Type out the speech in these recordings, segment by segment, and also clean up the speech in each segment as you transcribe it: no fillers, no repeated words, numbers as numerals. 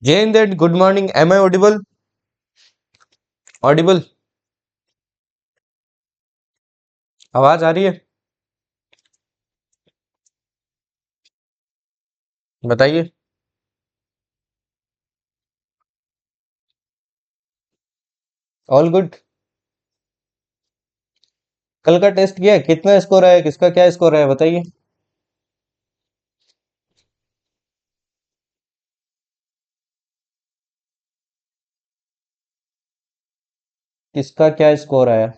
जय Hind and good morning. Am I audible? Audible? आवाज आ रही है? बताइए। All good. कल का टेस्ट किया है? कितना स्कोर है? किसका क्या स्कोर है बताइए। किसका क्या स्कोर आया?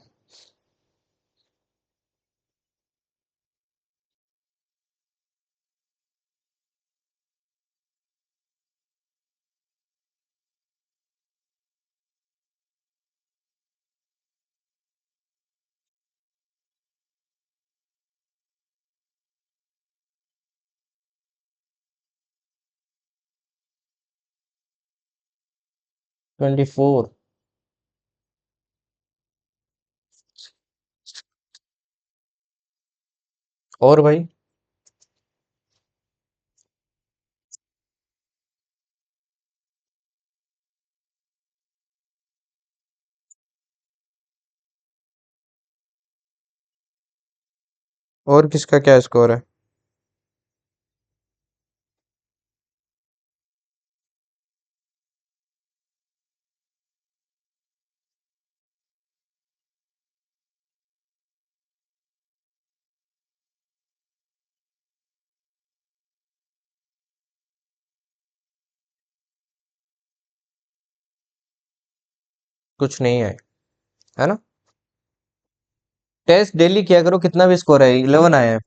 Twenty four. और भाई? और किसका क्या स्कोर है? कुछ नहीं है, है ना? टेस्ट डेली किया करो, कितना भी स्कोर है, 11 आया है।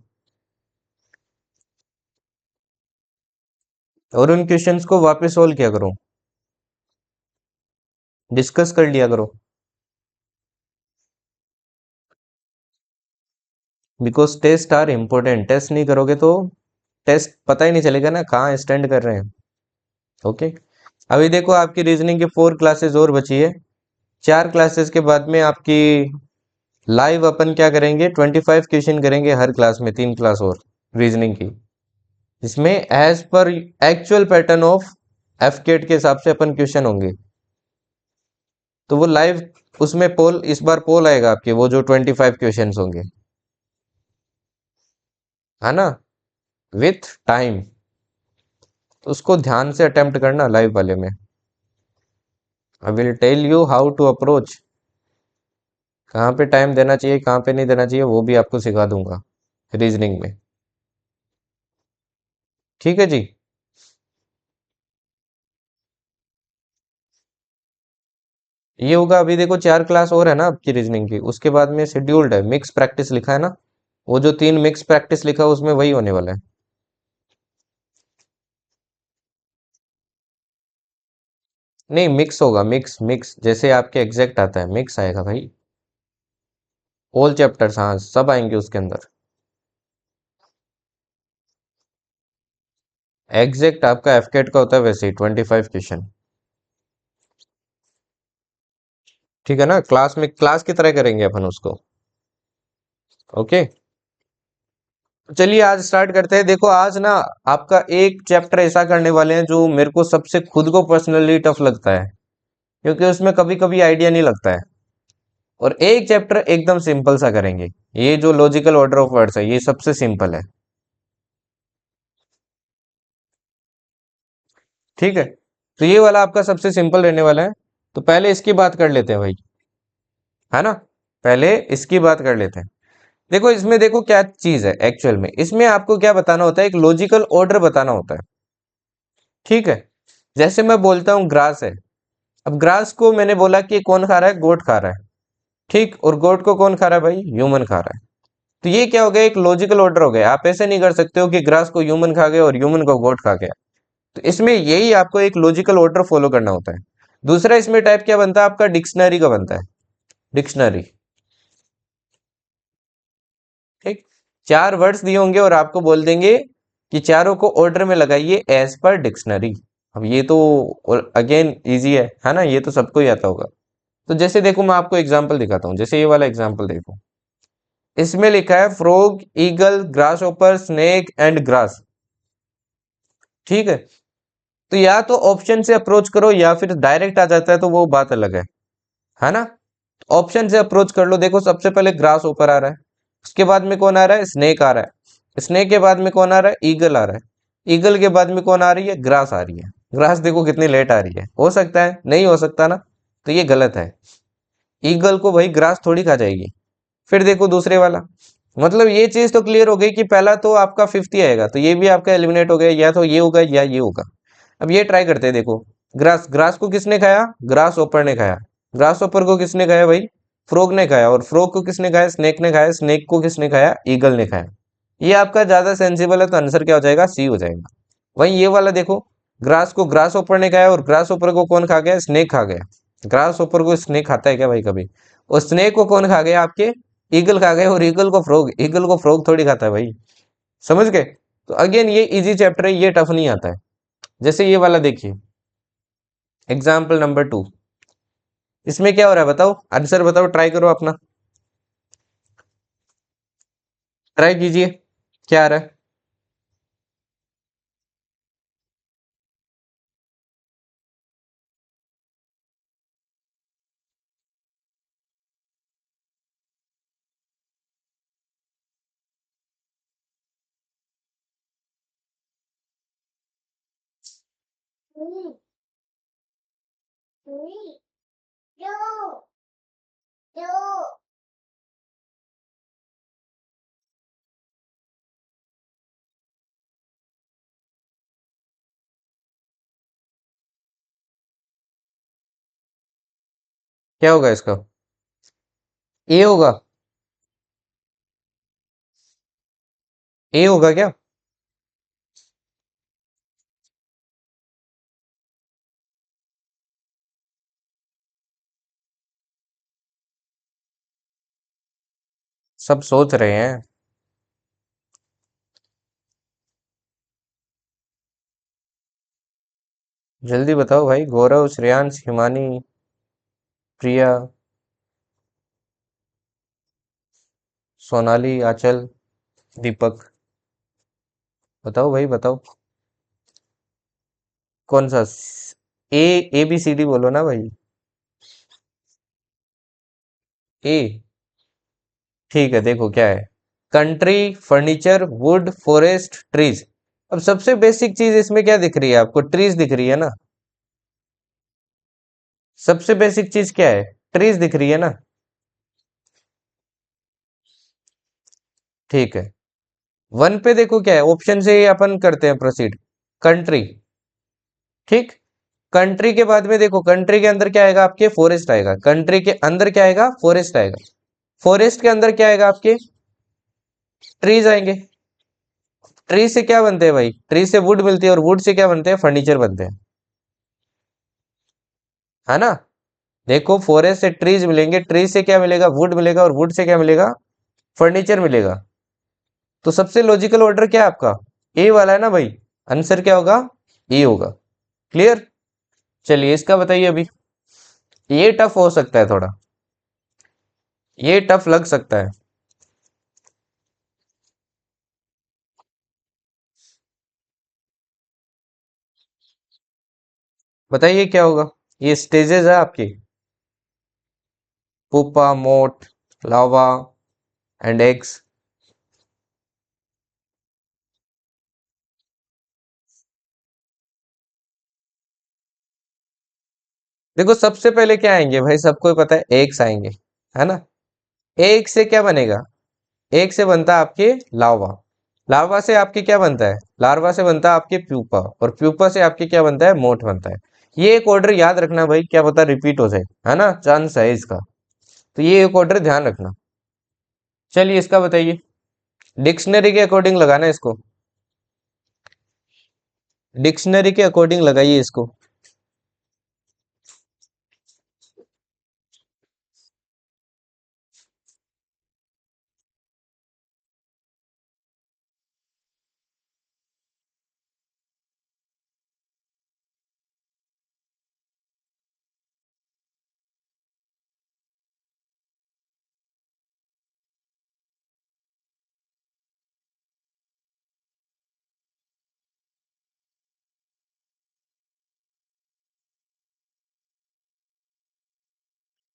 और उन क्वेश्चंस को वापस सोल्व किया करो, डिस्कस कर लिया करो। Because test are important. Test नहीं करोगे तो टेस्ट पता ही नहीं चलेगा ना कहाँ स्टैंड कर रहे हैं। ओके। अभी देखो, आपकी रीजनिंग की 4 क्लासेस और बची है। 4 क्लासेस के बाद में आपकी लाइव अपन क्या करेंगे, 25 क्वेश्चन करेंगे हर क्लास में, 3 क्लास और रीजनिंग की। इसमें as per actual pattern of एफकेट के हिसाब से अपन क्वेश्चन होंगे। तो वो लाइव, उसमें पोल, इस बार पोल आएगा आपके, वो जो 25 क्वेश्चन होंगे, है ना, विथ टाइम। तो उसको ध्यान से अटेम्प्ट करना लाइव वाले में। I will tell you how to approach, कहाँ पे टाइम देना चाहिए, कहाँ पे नहीं देना चाहिए, वो भी आपको सिखा दूंगा रीजनिंग में। ठीक है जी। ये होगा, अभी देखो 4 क्लास और है ना आपकी रीजनिंग की, उसके बाद में शेड्यूल्ड है, मिक्स प्रैक्टिस लिखा है ना। वो जो 3 मिक्स प्रैक्टिस लिखा है उसमें वही होने वाला है। नहीं, मिक्स होगा, मिक्स मिक्स जैसे आपके एग्जैक्ट आता है, मिक्स आएगा भाई। ऑल चैप्टर्स, हाँ सब आएंगे उसके अंदर। एग्जैक्ट आपका एफकेट का होता है वैसे ही 25 क्वेश्चन। ठीक है ना, क्लास में क्लास की तरह करेंगे अपन उसको। ओके। चलिए आज स्टार्ट करते हैं। देखो आज ना, आपका एक चैप्टर ऐसा करने वाले हैं जो मेरे को सबसे खुद को पर्सनली टफ लगता है, क्योंकि उसमें कभी कभी आइडिया नहीं लगता है। और एक चैप्टर एकदम सिंपल सा करेंगे, ये जो लॉजिकल ऑर्डर ऑफ वर्ड्स है, ये सबसे सिंपल है। ठीक है, तो ये वाला आपका सबसे सिंपल रहने वाला है। तो पहले इसकी बात कर लेते हैं भाई, है ना। पहले इसकी बात कर लेते हैं। देखो इसमें, देखो क्या चीज है एक्चुअल में, इसमें आपको क्या बताना होता है, एक लॉजिकल ऑर्डर बताना होता है। ठीक है। जैसे मैं बोलता हूँ ग्रास है। अब ग्रास को मैंने बोला कि कौन खा रहा है, गोट खा रहा है। ठीक, और गोट को कौन खा रहा है भाई, ह्यूमन खा रहा है। तो ये क्या हो गया, एक लॉजिकल ऑर्डर हो गया। आप ऐसे नहीं कर सकते हो कि ग्रास को ह्यूमन खा गया और ह्यूमन को गोट खा गया। तो इसमें यही आपको एक लॉजिकल ऑर्डर फॉलो करना होता है। दूसरा इसमें टाइप क्या बनता है आपका, डिक्शनरी का बनता है। डिक्शनरी। ठीक। 4 वर्ड्स दिए होंगे और आपको बोल देंगे कि चारों को ऑर्डर में लगाइए एज पर डिक्शनरी। अब ये तो अगेन इजी है ना, ये तो सबको ही आता होगा। तो जैसे देखो, मैं आपको एग्जांपल दिखाता हूँ, जैसे ये वाला एग्जांपल देखो। इसमें लिखा है फ्रॉग, ईगल, ग्रास ओपर, स्नेक एंड ग्रास। ठीक है। तो तो या तो ऑप्शन से अप्रोच करो या फिर डायरेक्ट आ जाता है तो वो बात अलग है ना। ऑप्शन से अप्रोच कर लो। देखो सबसे पहले ग्रास ऊपर आ रहा है, उसके बाद में कौन आ रहा है, स्नेक आ रहा है, स्नेक के बाद में कौन आ रहा है, ईगल आ रहा है, ईगल के बाद में कौन आ रही है, ग्रास आ रही है। ग्रास देखो कितनी लेट आ रही है, हो सकता है, नहीं हो सकता ना, तो ये गलत है। ईगल को भाई ग्रास थोड़ी खा जाएगी। फिर देखो दूसरे वाला, मतलब ये चीज तो क्लियर हो गई कि पहला तो आपका 50 आएगा, तो ये भी आपका एलिमिनेट हो गया, या तो ये होगा या ये होगा। अब ये ट्राई करते हैं। देखो ग्रास, ग्रास को किसने खाया, ग्रास ओपर ने खाया। ग्रास ओपर को किसने खाया भाई, फ्रॉग ने खाया। और फ्रॉग को किसने खाया, स्नेक ने खाया। स्नेक को किसने खाया, ईगल ने खाया। ये आपका ज्यादा सेंसिबल है, तो आंसर क्या हो जाएगा, सी हो जाएगा। वहीं ये वाला देखो, ग्रास को ग्रास ओपर ने खाया और ग्रास ओपर को कौन खा गया, स्नेक खा गया। ग्रास ओपर को स्नेक खाता है क्या भाई कभी। और स्नेक को कौन खा गया, आपके ईगल खा गए। और ईगल को फ्रॉग, ईगल को फ्रॉग थोड़ी खाता है भाई। समझ गए। तो अगेन ये इजी चैप्टर है, ये टफ नहीं आता है। जैसे ये वाला देखिए, एग्जाम्पल नंबर 2। इसमें क्या हो रहा है बताओ, आंसर बताओ, ट्राई करो अपना, ट्राई कीजिए, क्या आ रहा है। क्या होगा इसका, ए होगा, ए होगा क्या। सब सोच रहे हैं, जल्दी बताओ भाई। गौरव, श्रेयांश, हिमानी, प्रिया, सोनाली, आंचल, दीपक, बताओ भाई बताओ। कौन सा, ए, ए बी सी डी बोलो ना भाई। ए, ठीक है। देखो क्या है, country, furniture, would, forest, trees. अब सबसे बेसिक चीज इसमें क्या दिख रही है आपको, ट्रीज दिख रही है ना। सबसे बेसिक चीज क्या है, ट्रीज दिख रही है ना। ठीक है। वन पे देखो क्या है, ऑप्शन से ही अपन करते हैं प्रोसीड। कंट्री, ठीक। कंट्री के बाद में देखो, कंट्री के अंदर क्या आएगा आपके, फॉरेस्ट आएगा। कंट्री के अंदर क्या आएगा, फॉरेस्ट आएगा। फॉरेस्ट के अंदर क्या आएगा आपके, ट्रीज आएंगे। ट्री से क्या बनते हैं भाई, ट्री से वुड मिलती है, और वुड से क्या बनते हैं, फर्नीचर बनते हैं, है ना। देखो फॉरेस्ट से ट्रीज मिलेंगे, ट्रीज से क्या मिलेगा, वुड मिलेगा, और वुड से क्या मिलेगा, फर्नीचर मिलेगा। तो सबसे लॉजिकल ऑर्डर क्या है आपका, ए वाला है ना भाई। आंसर क्या होगा, ए होगा। क्लियर। चलिए इसका बताइए अभी। ये टफ हो सकता है थोड़ा, ये टफ लग सकता है। बताइए क्या होगा। ये स्टेजेस है आपकी, पुपा, मोट, लावा एंड एग्स। देखो सबसे पहले क्या आएंगे भाई, सबको ही पता है, एग्स आएंगे, है ना। एग से क्या बनेगा, एग से बनता है आपके लावा। लावा से आपके क्या बनता है, लार्वा से बनता है आपके प्यूपा, और प्यूपा से आपके क्या बनता है, मोट बनता है। ये एक ऑर्डर याद रखना भाई, क्या पता रिपीट हो जाए, है ना, चांस है इसका। तो ये एक ऑर्डर ध्यान रखना। चलिए इसका बताइए, डिक्शनरी के अकॉर्डिंग लगाना इसको, डिक्शनरी के अकॉर्डिंग लगाइए इसको।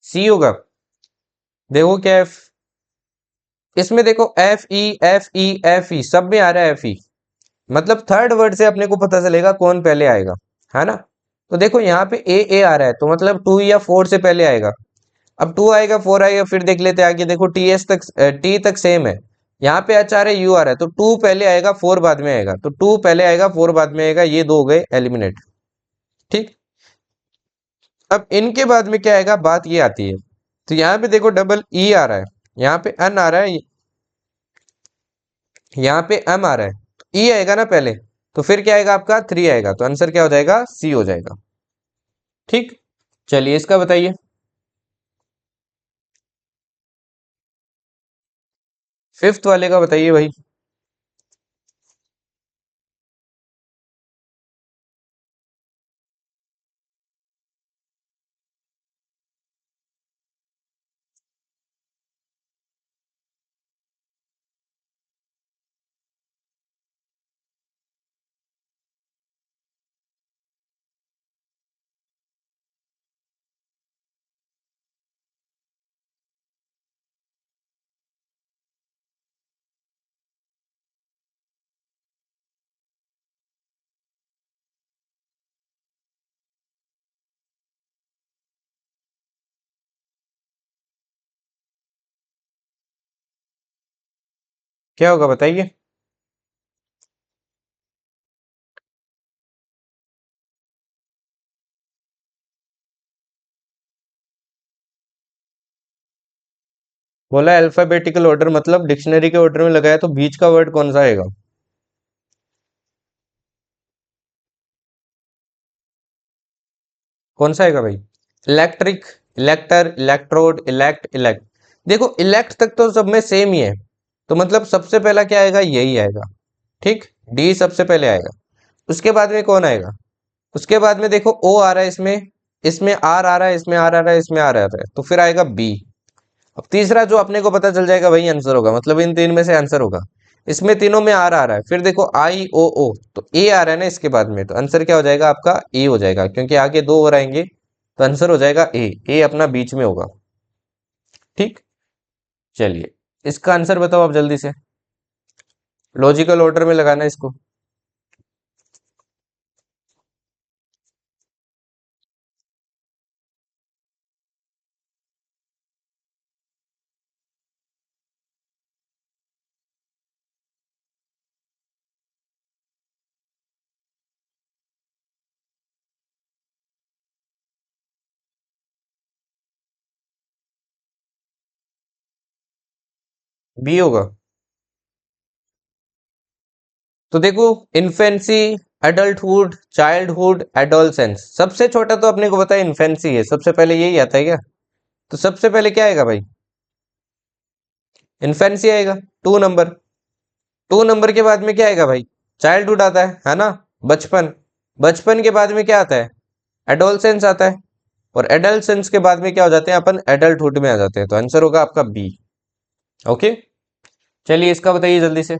सी होगा। देखो क्या है, इसमें देखो F E F E F E सब में आ रहा है एफ ई, मतलब थर्ड वर्ड से अपने को पता चलेगा कौन पहले आएगा, है ना। तो देखो यहाँ पे ए आ रहा है, तो मतलब टू या फोर से पहले आएगा। अब टू आएगा, फोर आएगा, फिर देख लेते हैं आगे। देखो टी एस तक, टी तक सेम है। यहाँ पे एच आ रहा है, यू आ रहा है, तो टू पहले आएगा, फोर बाद में आएगा, तो टू पहले आएगा, फोर बाद में आएगा, ये दो हो गए एलिमिनेट। ठीक। अब इनके बाद में क्या आएगा, बात ये आती है। तो यहाँ पे देखो डबल ई आ रहा है, यहाँ पे एन आ रहा है, यहाँ पे एम आ रहा है, तो ई आएगा ना पहले, तो फिर क्या आएगा आपका, थ्री आएगा, तो आंसर क्या हो जाएगा, सी हो जाएगा। ठीक। चलिए इसका बताइए। फिफ्थ वाले का बताइए भाई। क्या होगा बताइए। बोला अल्फाबेटिकल ऑर्डर, मतलब डिक्शनरी के ऑर्डर में लगाया, तो बीच का वर्ड कौन सा आएगा। कौन सा आएगा भाई। Electric, इलेक्टर, electrode, elect, elect. देखो इलेक्ट तक तो सब में सेम ही है, तो मतलब सबसे पहला क्या आएगा, यही आएगा। ठीक। डी सबसे पहले आएगा। उसके बाद में कौन आएगा, उसके बाद में देखो ओ आ रहा है इसमें, इसमें आर आ रहा है, इसमें आर आ रहा है, इसमें आर आ रहा है, तो फिर आएगा बी। अब तीसरा जो अपने को पता चल जाएगा वही आंसर होगा, मतलब इन तीन में से आंसर होगा। इसमें तीनों में आर आ रहा है, फिर देखो आई ओ ओ, तो ए आ रहा है ना इसके बाद में, तो आंसर क्या हो जाएगा आपका, ए हो जाएगा, क्योंकि आगे दो और आएंगे, तो आंसर हो जाएगा ए, ए अपना बीच में होगा। ठीक। चलिए इसका आंसर बताओ आप जल्दी से, लॉजिकल ऑर्डर में लगाना है इसको। बी होगा। तो देखो, इन्फेंसी, एडल्टहुड, चाइल्डहुड, एडोलसेंस, सबसे छोटा तो अपने को पता है इन्फेंसी है, सबसे पहले यही आता है क्या। तो सबसे पहले क्या आएगा भाई, इन्फेंसी आएगा, टू नंबर। टू नंबर के बाद में क्या आएगा भाई, चाइल्डहुड आता है ना, बचपन। बचपन के बाद में क्या आता है, एडोलसेंस आता है। और एडल्सेंस के बाद में क्या हो जाते हैं अपन, एडल्टहुड में आ जाते हैं, तो आंसर होगा आपका बी। ओके। चलिए इसका बताइए जल्दी से।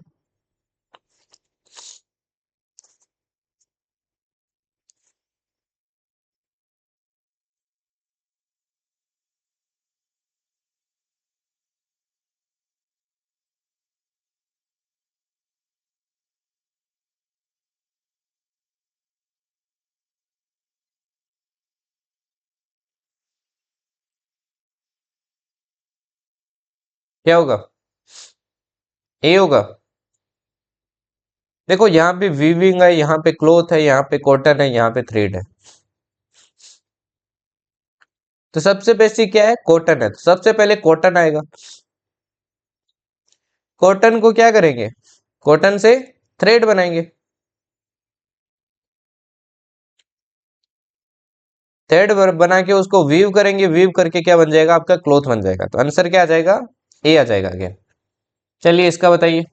क्या होगा, ए होगा। देखो यहाँ पे वीविंग है, यहाँ पे क्लोथ है, यहाँ पे कॉटन है, यहाँ पे थ्रेड है, तो सबसे बेसिक क्या है, कॉटन है, तो सबसे पहले कॉटन आएगा। कॉटन को क्या करेंगे, कॉटन से थ्रेड बनाएंगे। थ्रेड बना के उसको वीव करेंगे, वीव करके क्या बन जाएगा आपका, क्लोथ बन जाएगा, तो आंसर क्या आ जाएगा, ए आ जाएगा आगे। चलिए इसका बताइए।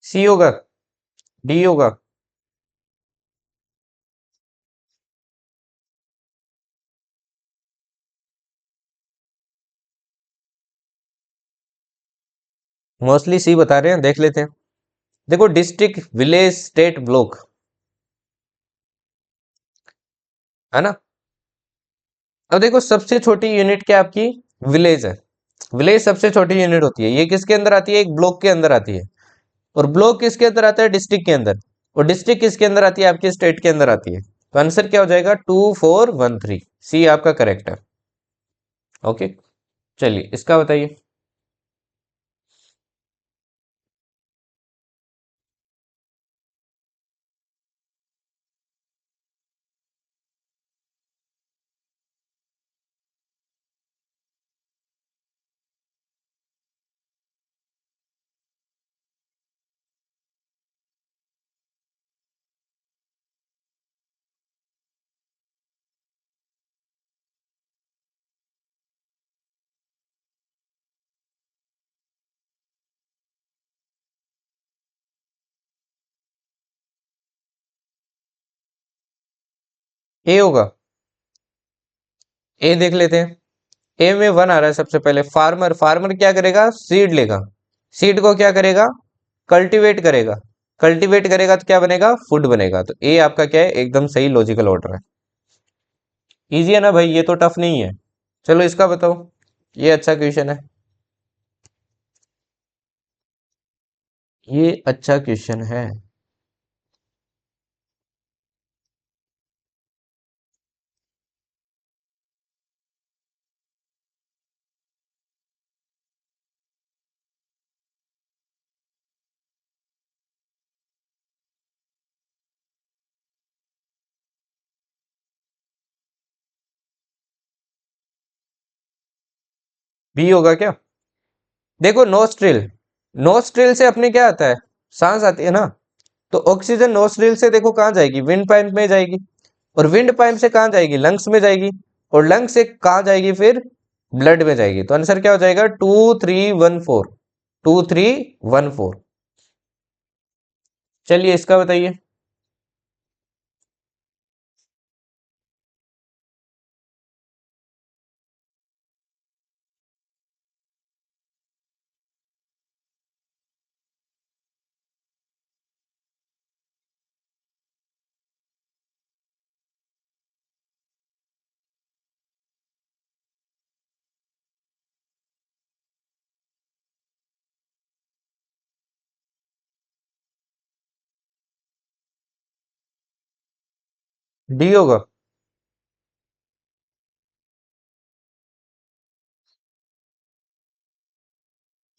सी होगा, डी होगा। मोस्टली सी बता रहे हैं, देख लेते हैं। देखो डिस्ट्रिक्ट, विलेज, स्टेट, ब्लॉक, है ना। अब देखो सबसे छोटी यूनिट क्या आपकी, विलेज है। विलेज सबसे छोटी यूनिट होती है, ये किसके अंदर आती है, एक ब्लॉक के अंदर आती है। और ब्लॉक किसके अंदर आता है, डिस्ट्रिक्ट के अंदर। और डिस्ट्रिक्ट किसके अंदर आती है, आपके स्टेट के अंदर आती है। तो आंसर क्या हो जाएगा, 2413, सी आपका करेक्ट है। ओके, चलिए इसका बताइए। ए होगा। ए देख लेते हैं। ए में वन आ रहा है सबसे पहले, फार्मर, फार्मर क्या करेगा, सीड लेगा। सीड को क्या करेगा, कल्टीवेट करेगा। कल्टीवेट करेगा तो क्या बनेगा, फूड बनेगा। तो ए आपका क्या है, एकदम सही लॉजिकल ऑर्डर है। इजी है ना भाई, ये तो टफ नहीं है। चलो इसका बताओ, ये अच्छा क्वेश्चन है। ये अच्छा क्वेश्चन है। बी होगा क्या। देखो नोस्ट्रिल, नोस्ट्रिल से अपने क्या आता है, सांस आती है ना। तो ऑक्सीजन नोस्ट्रिल से देखो कहाँ जाएगी, विंड पाइप में जाएगी। और विंड पाइप से कहाँ जाएगी, लंग्स में जाएगी। और लंग्स से कहाँ जाएगी फिर, ब्लड में जाएगी। तो आंसर क्या हो जाएगा, 2314, 2314। चलिए इसका बताइए। डी होगा।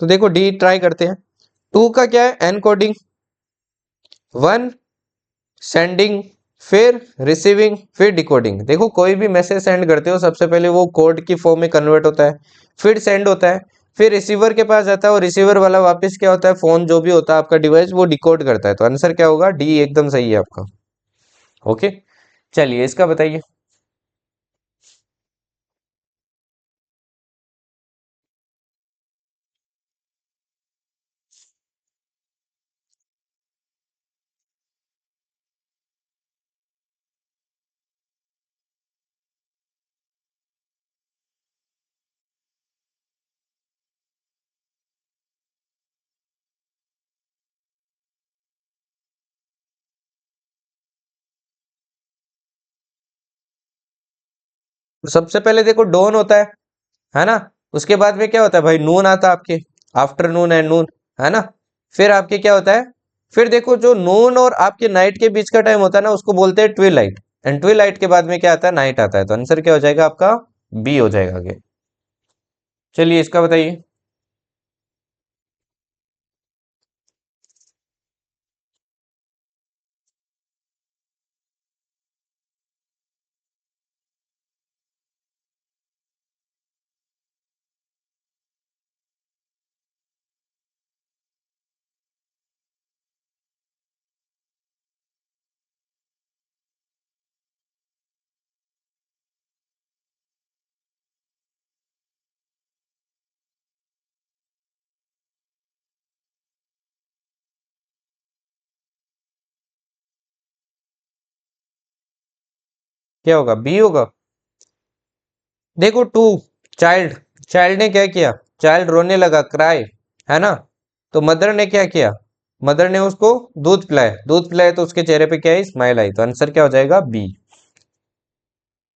तो देखो डी ट्राई करते हैं। टू का क्या है, एनकोडिंग। One, sending. फिर रिसीविंग, फिर डिकोडिंग। देखो कोई भी मैसेज सेंड करते हो सबसे पहले वो कोड की फॉर्म में कन्वर्ट होता है। फिर सेंड होता है। फिर रिसीवर के पास जाता है और रिसीवर वाला वापस क्या होता है, फोन जो भी होता है आपका डिवाइस, वो डिकोड करता है। तो आंसर क्या होगा, डी एकदम सही है आपका। ओके, चलिए इसका बताइए। तो सबसे पहले देखो डॉन होता है ना। उसके बाद में क्या होता है भाई, नून आता है आपके, आफ्टरनून एंड नून, है ना। फिर आपके क्या होता है, फिर देखो जो नून और आपके नाइट के बीच का टाइम होता है ना, उसको बोलते हैं ट्विलाइट। एंड ट्विलाइट के बाद में क्या आता है, नाइट आता है। तो आंसर क्या हो जाएगा आपका, बी हो जाएगा आगे। चलिए इसका बताइए। क्या होगा? बी होगा। देखो टू, चाइल्ड, चाइल्ड ने क्या किया? चाइल्ड रोने लगा, क्राई, है ना? तो मदर ने क्या किया? मदर ने उसको दूध पिलाया, दूध पिलाया तो उसके चेहरे पे क्या आई? स्माइल आई। तो आंसर क्या हो जाएगा? बी।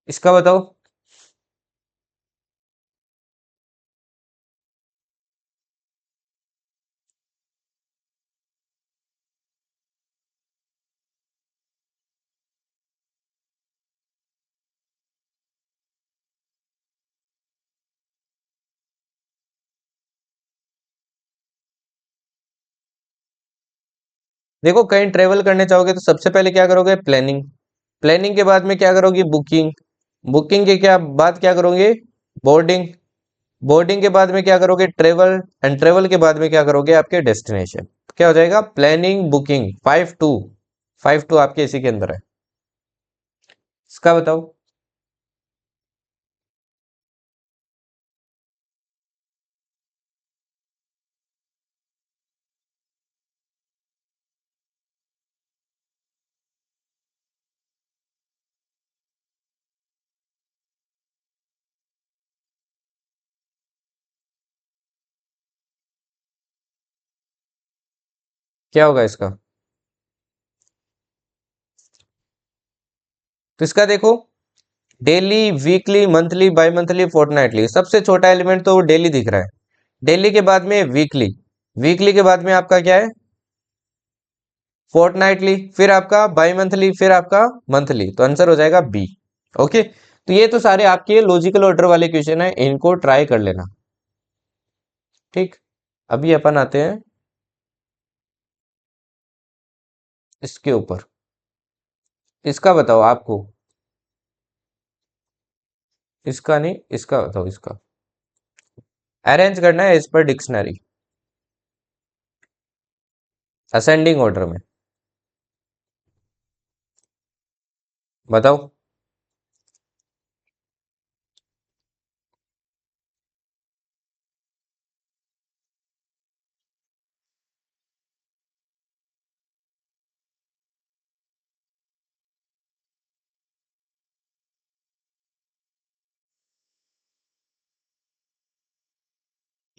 इसका बताओ। देखो कहीं ट्रेवल करने चाहोगे तो सबसे पहले क्या करोगे? प्लानिंग। प्लानिंग के बाद में क्या करोगे? बुकिंग। बुकिंग के क्या बाद क्या करोगे? बोर्डिंग। बोर्डिंग के बाद में क्या करोगे? ट्रेवल। एंड ट्रेवल के बाद में क्या करोगे? आपके डेस्टिनेशन। क्या हो जाएगा? Planning, booking, 5-2। 5-2 आपके इसी के अंदर है। इसका बताओ। क्या होगा इसका? तो इसका देखो, daily, weekly, monthly, by monthly, fortnightly, सबसे छोटा एलिमेंट तो डेली दिख रहा है। डेली के बाद में वीकली, वीकली के बाद में आपका क्या है? फोर्टनाइटली, फिर आपका बाई मंथली, फिर आपका मंथली। तो आंसर हो जाएगा बी। ओके, तो ये तो सारे आपके लॉजिकल ऑर्डर वाले क्वेश्चन है, इनको ट्राई कर लेना। ठीक, अभी अपन आते हैं इसके ऊपर। इसका बताओ आपको। इसका नहीं, इसका बताओ। इसका अरेंज करना है as per dictionary, ascending order में। बताओ।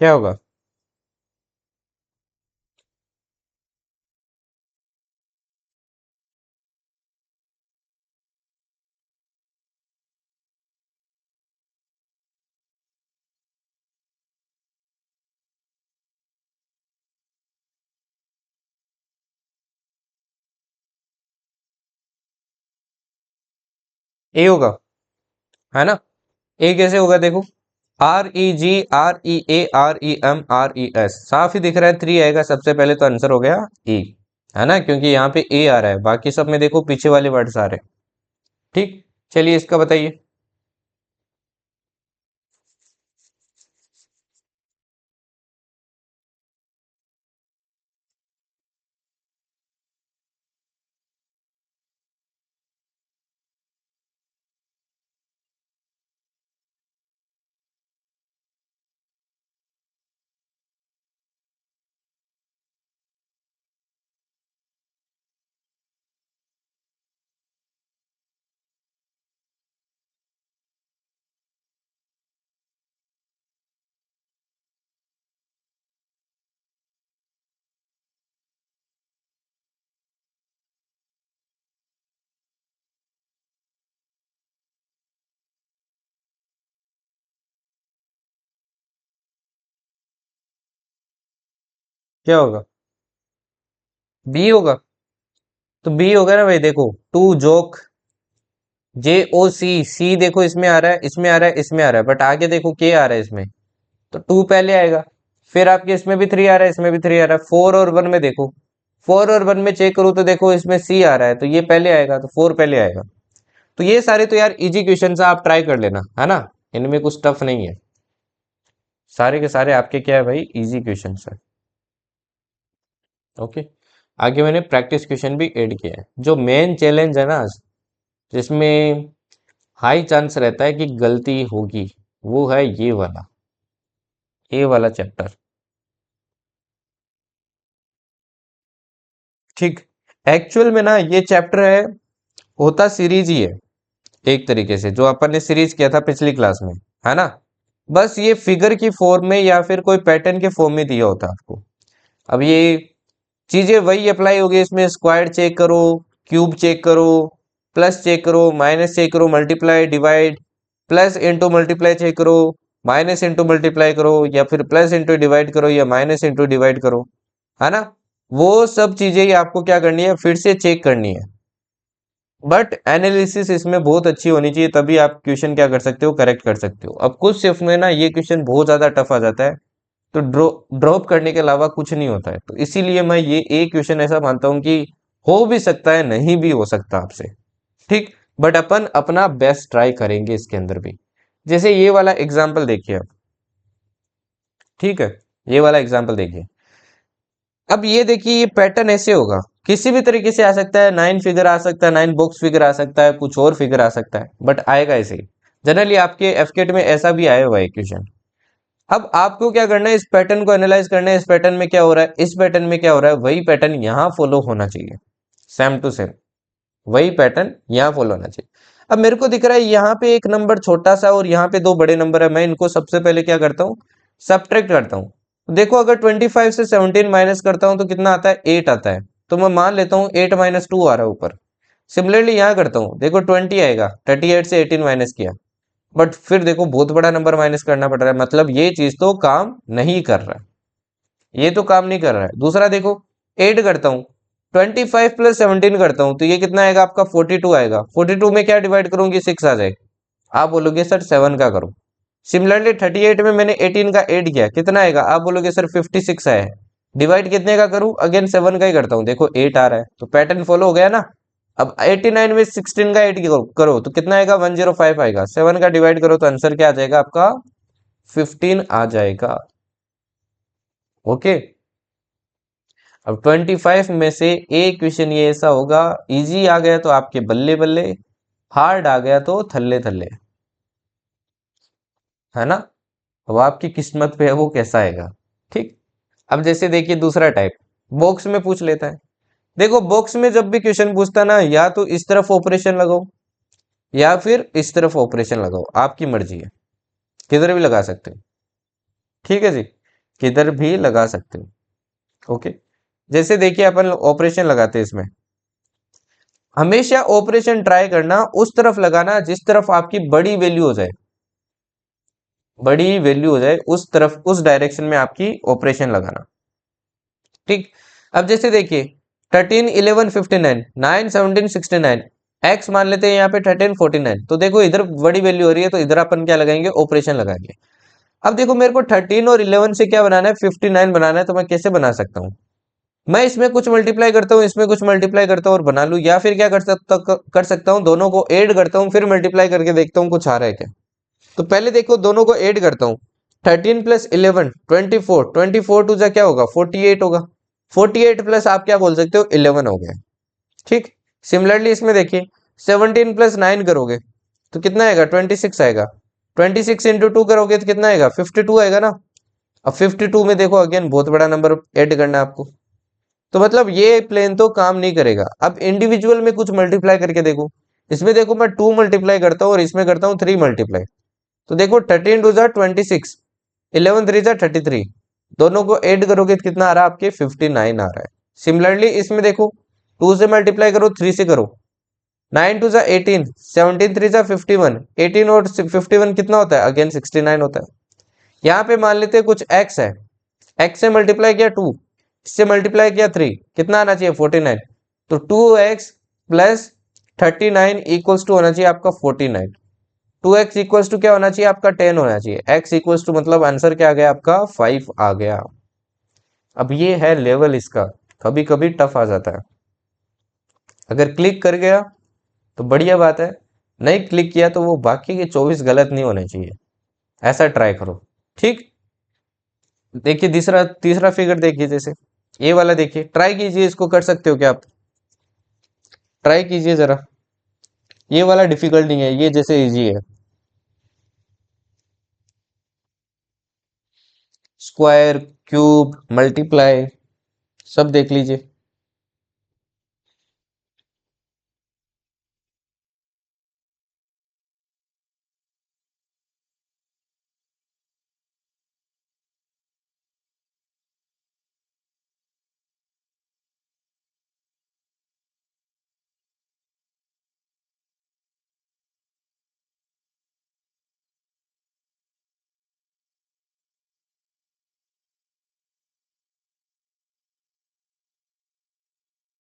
क्या होगा? ए होगा, है ना? ए कैसे होगा? देखो, REGREAREM RES, साफ ही दिख रहा है, 3 आएगा सबसे पहले, तो आंसर हो गया ई। है ना? क्योंकि यहाँ पे ए आ रहा है, बाकी सब में देखो पीछे वाले वर्ड्स आ रहे हैं। ठीक, चलिए इसका बताइए। क्या होगा? बी होगा। तो बी होगा ना भाई, देखो, टू जोक, JOC, सी देखो इसमें आ रहा है, इसमें आ रहा है, इसमें आ रहा है, बट आगे देखो के आ रहा है इसमें, तो टू पहले आएगा। फिर आपके इसमें भी थ्री आ रहा है, इसमें भी थ्री आ रहा है। फोर और वन में देखो, फोर और वन में चेक करूँ तो देखो इसमें सी आ रहा है, तो ये पहले आएगा, तो फोर पहले आएगा। तो ये सारे तो यार इजी क्वेश्चन आप ट्राई कर लेना, है ना? इनमें कुछ टफ नहीं है, सारे के सारे आपके क्या है भाई? इजी क्वेश्चन है। ओके, आगे मैंने प्रैक्टिस क्वेश्चन भी ऐड किया है। जो मेन चैलेंज है ना, जिसमें हाई चांस रहता है कि गलती होगी, वो है ये वाला, ये वाला चैप्टर। ठीक, एक्चुअल में ना ये चैप्टर है, होता सीरीज ही है, एक तरीके से जो अपन ने सीरीज किया था पिछली क्लास में, है ना। बस ये फिगर की फॉर्म में या फिर कोई पैटर्न के फॉर्म में दिया होता है आपको। अब ये चीजें वही अप्लाई होगी इसमें, स्क्वायर चेक करो, क्यूब चेक करो, प्लस चेक करो, माइनस चेक करो, multiply divide, plus into multiply check करो, माइनस इंटू मल्टीप्लाई करो, या फिर प्लस इंटू डिवाइड करो, या माइनस इंटू डिवाइड करो, है ना। वो सब चीजें ही आपको क्या करनी है, फिर से चेक करनी है। बट एनालिसिस इसमें बहुत अच्छी होनी चाहिए, तभी आप क्वेश्चन क्या कर सकते हो, करेक्ट कर सकते हो। अब कुछ शिफ्ट में ना ये क्वेश्चन बहुत ज्यादा टफ आ जाता है, तो ड्रॉप करने के अलावा कुछ नहीं होता है। तो इसीलिए मैं ये एक क्वेश्चन ऐसा मानता हूं कि हो भी सकता है, नहीं भी हो सकता आपसे, ठीक। बट अपन अपना बेस्ट ट्राई करेंगे इसके अंदर भी। जैसे ये वाला एग्जाम्पल देखिए आप, ठीक है, ये वाला एग्जाम्पल देखिए। अब ये देखिए, ये पैटर्न ऐसे होगा, किसी भी तरीके से आ सकता है, 9 फिगर आ सकता है, 9 बॉक्स फिगर आ सकता है, कुछ और फिगर आ सकता है, बट आएगा ऐसे ही। जनरली आपके एफकेट में ऐसा भी आया हुआ है क्वेश्चन। अब आपको क्या करना है, इस पैटर्न को एनालाइज करना है, इस पैटर्न में क्या हो रहा है, इस पैटर्न में क्या हो रहा है, वही पैटर्न यहां फॉलो होना चाहिए, सेम टू सेम वही पैटर्न यहां फॉलो होना चाहिए। अब मेरे को दिख रहा है यहाँ पे एक नंबर छोटा सा और यहाँ पे दो बड़े नंबर है, मैं इनको सबसे पहले क्या करता हूँ, सब्ट्रैक्ट करता हूँ। देखो अगर 25 से 17 माइनस करता हूँ तो कितना आता है, 8 आता है। तो मैं मान लेता हूँ 8 माइनस 2 आ रहा है ऊपर। सिमिलरली यहाँ करता हूँ, देखो 20 आएगा, 38 से 18 माइनस किया, बट फिर देखो बहुत बड़ा नंबर माइनस करना पड़ रहा है, मतलब ये चीज तो काम नहीं कर रहा है, ये तो काम नहीं कर रहा है। दूसरा देखो, 8 करता हूँ, 25 प्लस 17 करता हूँ, तो ये कितना आएगा आपका, 42 आएगा। 42 में क्या डिवाइड करूंगी, 6 आ जाएगा। आप बोलोगे सर 7 का करो। सिमिलरली 38 में मैंने 18 का ऐड किया, कितना आएगा, आप बोलोगे सर 56 आया है। डिवाइड कितने का करूं, अगेन 7 का ही करता हूं, देखो 8 आ रहा है, तो पैटर्न फॉलो हो गया ना। अब 89 में 16 का ऐड करो तो कितना आएगा, 105 आएगा। 7 का डिवाइड करो तो आंसर क्या आ जाएगा आपका, 15 आ जाएगा। ओके। अब 25 में से एक क्वेश्चन ये ऐसा होगा, इजी आ गया तो आपके बल्ले बल्ले, हार्ड आ गया तो थल्ले थल्ले, है ना। अब आपकी किस्मत पे है वो कैसा आएगा, ठीक। अब जैसे देखिए दूसरा टाइप, बॉक्स में पूछ लेता है। देखो बॉक्स में जब भी क्वेश्चन पूछता है ना, या तो इस तरफ ऑपरेशन लगाओ या फिर इस तरफ ऑपरेशन लगाओ, आपकी मर्जी है, किधर भी लगा सकते हो, ठीक है जी, किधर भी लगा सकते हो। ओके। जैसे देखिए अपन ऑपरेशन लगाते हैं इसमें, हमेशा ऑपरेशन ट्राई करना उस तरफ लगाना जिस तरफ आपकी बड़ी वैल्यू हो जाए, बड़ी वैल्यू हो जाए उस तरफ, उस डायरेक्शन में आपकी ऑपरेशन लगाना, ठीक। अब जैसे देखिए 13 11 59 9 17 69, एक्स मान लेते हैं यहाँ पे 13 49, तो देखो इधर बड़ी वैल्यू हो रही है तो इधर अपन क्या लगाएंगे, ऑपरेशन लगाएंगे। अब देखो मेरे को 13 और 11 से क्या बनाना है, 59 बनाना है, तो मैं कैसे बना सकता हूँ, मैं इसमें कुछ मल्टीप्लाई करता हूँ, इसमें कुछ मल्टीप्लाई करता हूँ और बना लूँ, या फिर क्या कर सकता हूँ, दोनों को ऐड करता हूँ, फिर मल्टीप्लाई करके देखता हूँ कुछ आ रहा है क्या। तो पहले देखो दोनों को ऐड करता हूँ, 13 प्लस 11 24, 24 टू जा क्या होगा, 48 होगा। 48 प्लस आप क्या बोल सकते हो, 11 हो गया, ठीक। सिमिलरली इसमें देखिए 17 प्लस 9 करोगे तो कितना आएगा, 26 आएगा। 26 इंटू 2 करोगे तो कितना आएगा, 52 आएगा ना। अब 52 में देखो अगेन बहुत बड़ा नंबर ऐड करना है आपको, तो मतलब ये प्लेन तो काम नहीं करेगा। अब इंडिविजुअल में कुछ मल्टीप्लाई करके देखो, इसमें देखो मैं 2 मल्टीप्लाई करता हूँ और इसमें करता हूँ 3 मल्टीप्लाई, तो देखो 13 टू जा 26, 11 3 जा 33, दोनों को ऐड करोगे तो कितना आ रहा है आपके, 59 आ रहा है। सिमिलरली इसमें देखो 2 से मल्टीप्लाई करो, 3 से करो, 9 टू जा 18, 17 3 जा 51, 18 और 51 कितना होता है, अगेन 69 होता है। यहाँ पे मान लेते हैं कुछ x है, x से मल्टीप्लाई किया 2, इससे मल्टीप्लाई किया 3, कितना आना चाहिए, 49, तो 2x प्लस 39 इक्वल्स टू होना चाहिए आपका 49। 2x इक्वल्स टू क्या होना चाहिए आपका, 10 होना चाहिए। x इक्वल्स टू मतलब आंसर क्या आ गया आपका, 5 आ गया। अब ये है लेवल इसका, कभी कभी टफ आ जाता है। अगर क्लिक कर गया तो बढ़िया बात है, नहीं क्लिक किया तो वो बाकी के 24 गलत नहीं होने चाहिए, ऐसा ट्राई करो, ठीक। देखिए तीसरा तीसरा फिगर देखिए, जैसे ये वाला देखिए, ट्राई कीजिए, इसको कर सकते हो क्या आप, ट्राई कीजिए जरा। ये वाला डिफिकल्ट नहीं है, ये जैसे इजी है। स्क्वायर, क्यूब, मल्टीप्लाई, सब देख लीजिए।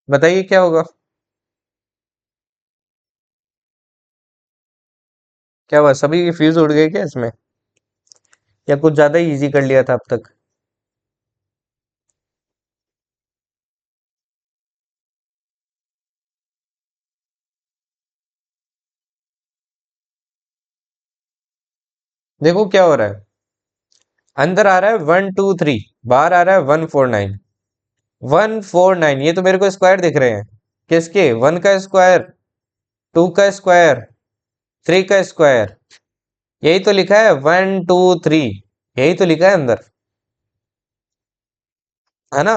बताइए क्या होगा। क्या हुआ, सभी के फ्यूज उड़ गए क्या इसमें, या कुछ ज्यादा ही इजी कर लिया था अब तक। देखो क्या हो रहा है, अंदर आ रहा है 1 2 3, बाहर आ रहा है 1 4 9। 1 4 9, ये तो मेरे को स्क्वायर दिख रहे हैं। किसके, 1 का स्क्वायर, 2 का स्क्वायर, 3 का स्क्वायर। यही तो लिखा है 1 2 3, यही तो लिखा है अंदर, है ना।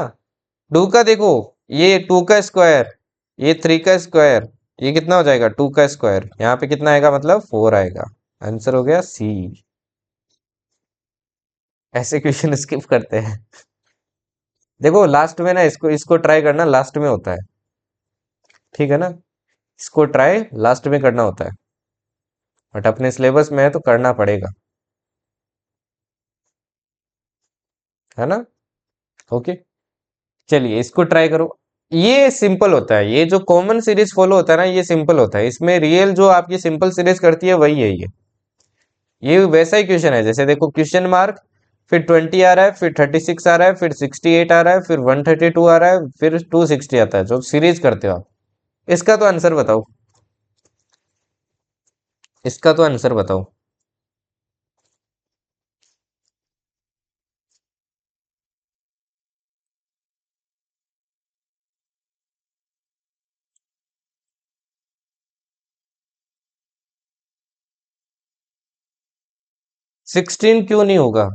2 का देखो, ये 2 का स्क्वायर, ये 3 का स्क्वायर, ये कितना हो जाएगा 2 का स्क्वायर, यहाँ पे कितना आएगा मतलब 4 आएगा। आंसर हो गया सी। ऐसे क्वेश्चन स्किप करते हैं। देखो लास्ट में ना, इसको इसको ट्राई करना, लास्ट में होता है, ठीक है ना। इसको ट्राई लास्ट में करना होता है, बट अपने सिलेबस में है तो करना पड़ेगा, है ना। ओके, चलिए इसको ट्राई करो। ये सिंपल होता है, ये जो कॉमन सीरीज फॉलो होता है ना, ये सिंपल होता है, इसमें रियल जो आपकी सिंपल सीरीज करती है वही है ये वैसा ही क्वेश्चन है, जैसे देखो क्वेश्चन मार्क, फिर 20 आ रहा है, फिर 36 आ रहा है, फिर 68 आ रहा है, फिर 132 आ रहा है, फिर 260 आता है, जो सीरीज करते हो आप। इसका तो आंसर बताओ, इसका तो आंसर बताओ। 16 क्यों नहीं होगा,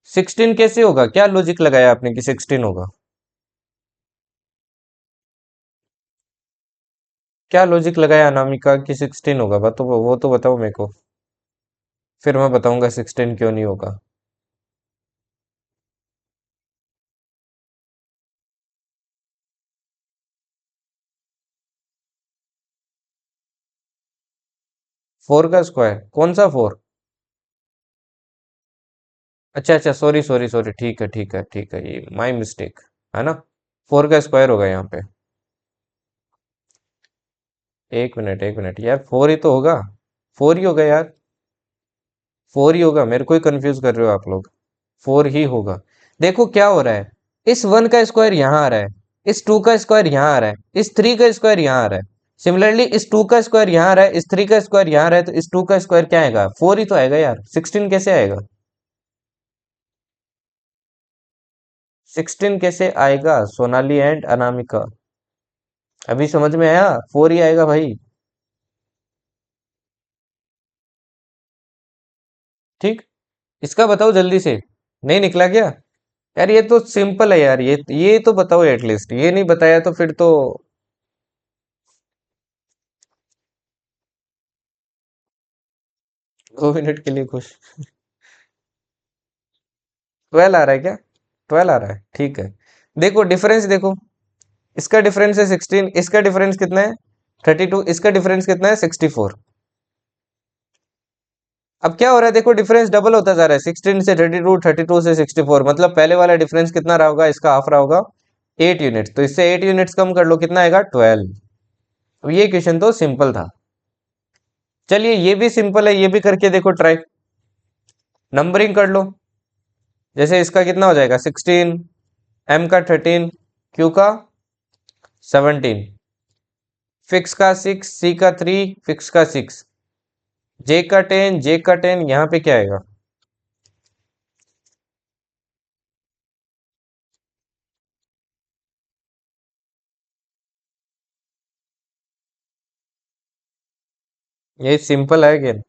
16 कैसे होगा, क्या लॉजिक लगाया आपने कि 16 होगा, क्या लॉजिक लगाया अनामिका कि 16 होगा, वो तो बताओ मेरे को, फिर मैं बताऊंगा 16 क्यों नहीं होगा। 4 का स्क्वायर, कौन सा 4। अच्छा अच्छा, सॉरी सॉरी सॉरी, ठीक है ठीक है ठीक है, ये माई मिस्टेक, है ना। 4 का स्क्वायर होगा यहाँ पे। एक मिनट यार, 4 ही तो होगा, 4 ही होगा यार, 4 ही होगा, मेरे को ही कंफ्यूज कर रहे हो आप लोग। 4 ही होगा। देखो क्या हो रहा है, इस 1 का स्क्वायर यहाँ आ रहा है, इस 2 का स्क्वायर यहाँ आ रहा है, इस 3 का स्क्वायर यहाँ आ रहा है, सिमिलरली इस 2 का स्क्वायर यहाँ आ रहा है, इस 3 का स्क्वायर यहाँ आ रहा है, तो इस 2 का स्क्वायर क्या आएगा, 4 ही तो आएगा यार, 16 कैसे आएगा। 16 कैसे आएगा सोनाली एंड अनामिका, अभी समझ में आया, 4 ही आएगा भाई। ठीक, इसका बताओ जल्दी से, नहीं निकला क्या। यार ये तो सिंपल है यार, ये तो बताओ एटलीस्ट, ये नहीं बताया तो फिर तो। 2 मिनट के लिए खुश। 12 आ रहा है क्या, 12 आ रहा है, ठीक है। देखो डिफरेंस देखो, इसका डिफरेंस है 16, इसका डिफरेंस कितना है 32, इसका डिफरेंस कितना है 64। अब क्या हो रहा है, देखो डिफरेंस डबल होता जा रहा है, 16 से 32, 32 से 64, मतलब पहले वाला डिफरेंस कितना रहा होगा, इसका हाफ रहा होगा 8 यूनिट्स, तो इससे 8 यूनिट्स कम कर लो, कितना आएगा 12। अब ये क्वेश्चन तो सिंपल था। चलिए ये भी सिंपल है, ये भी करके देखो ट्राई, नंबरिंग कर लो। जैसे इसका कितना हो जाएगा 16, एम का 13, क्यू का 17, फिक्स का 6, सी का 3, फिक्स का 6, जे का 10, जे का 10, यहाँ पे क्या आएगा। ये सिंपल है गेन।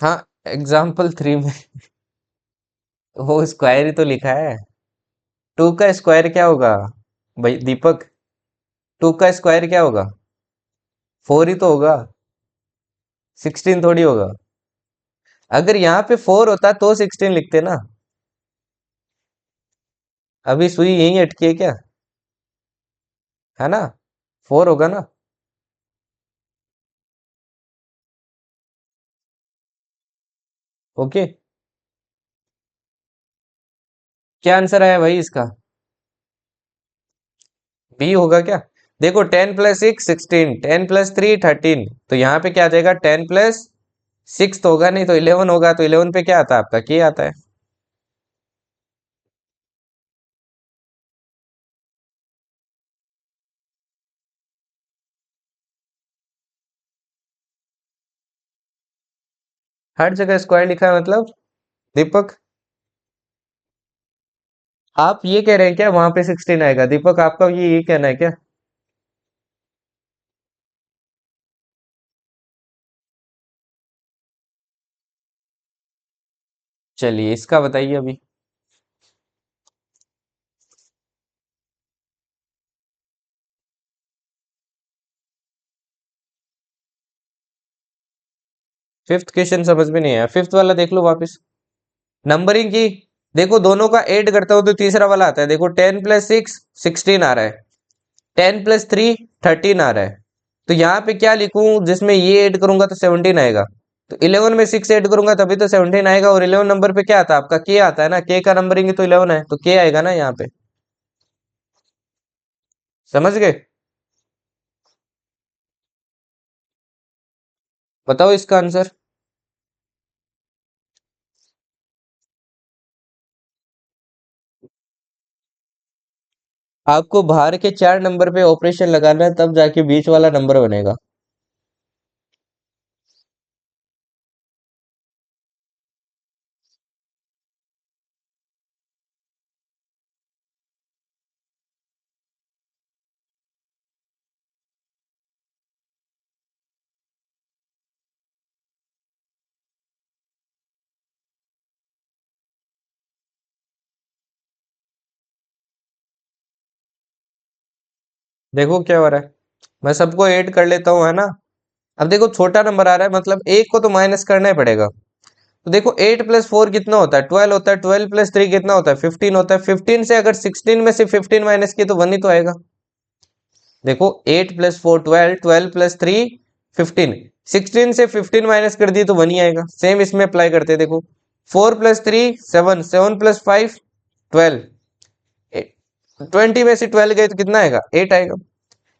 हाँ, एग्जाम्पल 3 में वो स्क्वायर ही तो लिखा है। 2 का स्क्वायर क्या होगा भाई दीपक, 2 का स्क्वायर क्या होगा, 4 ही तो होगा, 16 थोड़ी होगा। अगर यहाँ पे 4 होता तो 16 लिखते ना। अभी सुई यहीं अटकी है क्या, है ना, 4 होगा ना। ओके, क्या आंसर आया भाई इसका? बी होगा क्या? देखो 10 + 6 16, 10 + 3 13, तो यहाँ पे क्या आ जाएगा? 10 + 6 तो होगा नहीं, तो 11 होगा, तो 11 पे क्या आता है आपका? के आता है। हर जगह स्क्वायर लिखा है मतलब? दीपक, आप ये कह रहे हैं क्या वहां पे 16 आएगा? दीपक, आपका ये कहना है क्या? चलिए इसका बताइए अभी। फिफ्थ क्वेश्चन समझ में नहीं आया, फिफ्थ वाला देख लो वापस। नंबरिंग की, देखो दोनों का ऐड करता हूं तो तीसरा वाला आता है। देखो 10 + 6 16 आ रहा है, 10 + 3 13 आ रहा है। तो यहाँ पे क्या लिखूं जिसमें ये ऐड करूंगा तो 17 आएगा? तो 11 में 6 ऐड करूंगा तभी तो 17 आएगा। और 11 नंबर पे क्या आता है आपका? के आता है ना, के का नंबरिंग तो 11 है, तो के आएगा ना यहाँ पे। समझ गए? बताओ इसका आंसर। आपको बाहर के 4 नंबर पे ऑपरेशन लगाना है, तब जाके बीच वाला नंबर बनेगा। देखो क्या हो रहा है, मैं सबको ऐड कर लेता हूँ, है ना। अब देखो छोटा नंबर आ रहा है, मतलब एक को तो माइनस करना ही पड़ेगा। तो देखो 8 + 4 कितना होता है? 12 होता है। 12 + 3 कितना होता है? 15 होता है। 15 से अगर 16 में से 15 माइनस किए तो 1 ही तो आएगा। देखो 8 + 4 12, 12 + 3 15, 16 से 15 माइनस कर दिए तो 1 ही आएगा। सेम इसमें अप्लाई करते हैं, देखो 4 + 3 7, 7 + 5 12, 20 में से 12 गए तो कितना आएगा? 8 आएगा।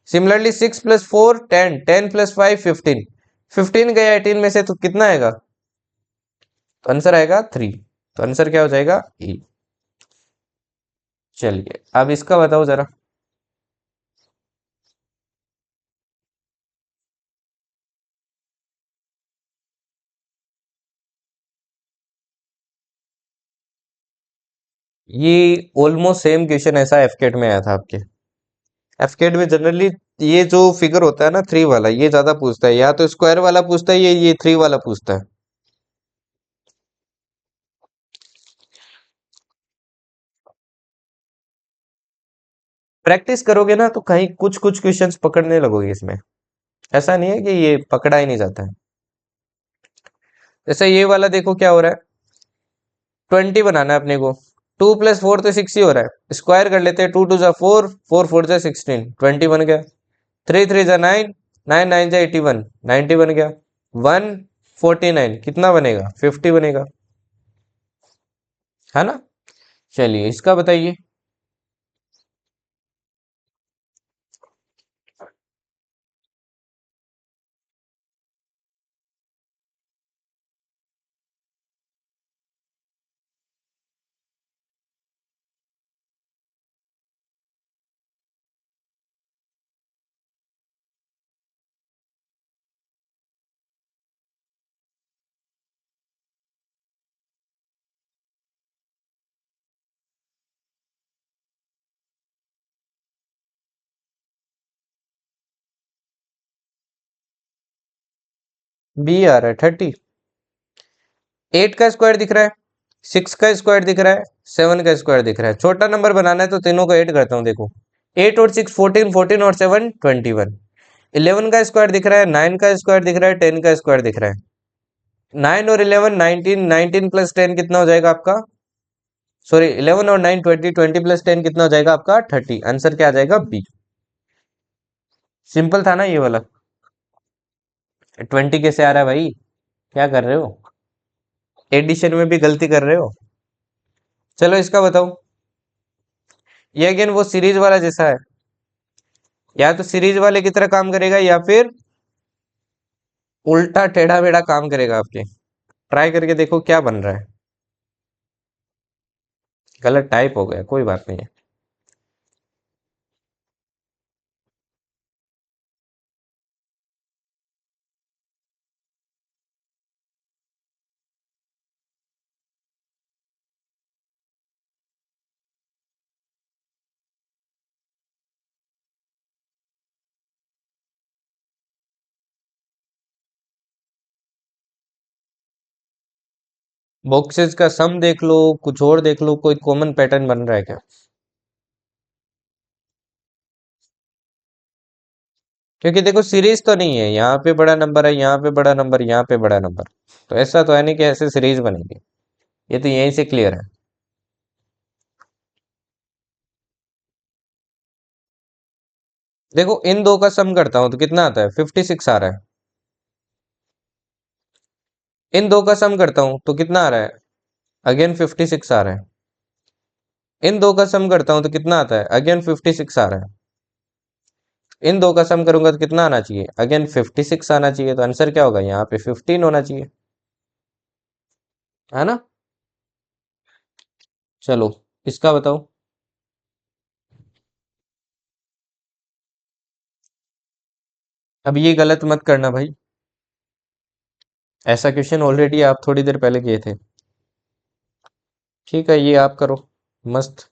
सिमिलरली 6 + 4 10, 10 + 5 15, 15 गया 18 में से तो कितना आएगा? तो आंसर आएगा 3। तो आंसर क्या हो जाएगा? ई। चलिए अब इसका बताओ जरा। ये ऑलमोस्ट सेम क्वेश्चन ऐसा एफकेट में आया था आपके। एफकेट में जनरली ये जो फिगर होता है ना, 3 वाला, ये ज्यादा पूछता है। या तो स्क्वायर वाला पूछता है, ये 3 वाला पूछता है। प्रैक्टिस करोगे ना तो कहीं कुछ कुछ क्वेश्चंस पकड़ने लगोगे इसमें। ऐसा नहीं है कि ये पकड़ा ही नहीं जाता है। जैसे ये वाला देखो क्या हो रहा है, 20 बनाना है अपने को। 2 + 4 तो 6 ही हो रहा है, स्क्वायर कर लेते हैं। 2 × 2 = 4, 4 × 4 = 16, 20 बन गया। 3 × 3 = 9, 9 × 9 = 81, 90 बन गया। 149 कितना बनेगा? 50 बनेगा, है ना। चलिए इसका बताइए। बी आ रहा है 30। 8 का स्क्वायर दिख रहा है, 6 का स्क्वायर दिख रहा है, 7 का स्क्वायर दिख रहा है। छोटा नंबर बनाना है तो तीनों को ऐड करता हूँ। देखो 8 और 6 14, 14 और 7 21, 11 का स्क्वायर दिख रहा है, 9 का स्क्वायर दिख रहा है, 10 का स्क्वायर दिख रहा है। 9 और 11 19, 19 + 10 कितना हो जाएगा आपका? सॉरी, 11 और 9 20, 20 + 10 कितना हो जाएगा आपका? 30। आंसर क्या आ जाएगा? बी। सिंपल था ना ये वाला। 20 कैसे आ रहा है भाई? क्या कर रहे हो? एडिशन में भी गलती कर रहे हो। चलो इसका बताओ। ये अगेन वो सीरीज वाला जैसा है, या तो सीरीज वाले की तरह काम करेगा या फिर उल्टा टेढ़ा मेढ़ा काम करेगा आपके। ट्राई करके देखो क्या बन रहा है। गलत टाइप हो गया, कोई बात नहीं है। बॉक्सेस का सम देख लो, कुछ और देख लो, कोई कॉमन पैटर्न बन रहा है क्या? क्योंकि देखो सीरीज तो नहीं है, यहाँ पे बड़ा नंबर है, यहाँ पे बड़ा नंबर, यहाँ पे बड़ा नंबर। तो ऐसा तो है नहीं कि ऐसे सीरीज बनेगी। ये तो यहीं से क्लियर है। देखो इन दो का सम करता हूं तो कितना आता है, 56 आ रहा है। इन दो का सम करता हूं तो कितना आ रहा है, अगेन 56 आ रहा है। इन दो का सम करता हूं तो कितना आता है, अगेन 56 आ रहा है। इन दो का सम करूंगा तो कितना आना चाहिए, अगेन 56 आना चाहिए। तो आंसर क्या होगा, यहाँ पे 15 होना चाहिए, है ना। चलो इसका बताओ। अब ये गलत मत करना भाई, ऐसा क्वेश्चन ऑलरेडी आप थोड़ी देर पहले किए थे। ठीक है, ये आप करो। मस्त।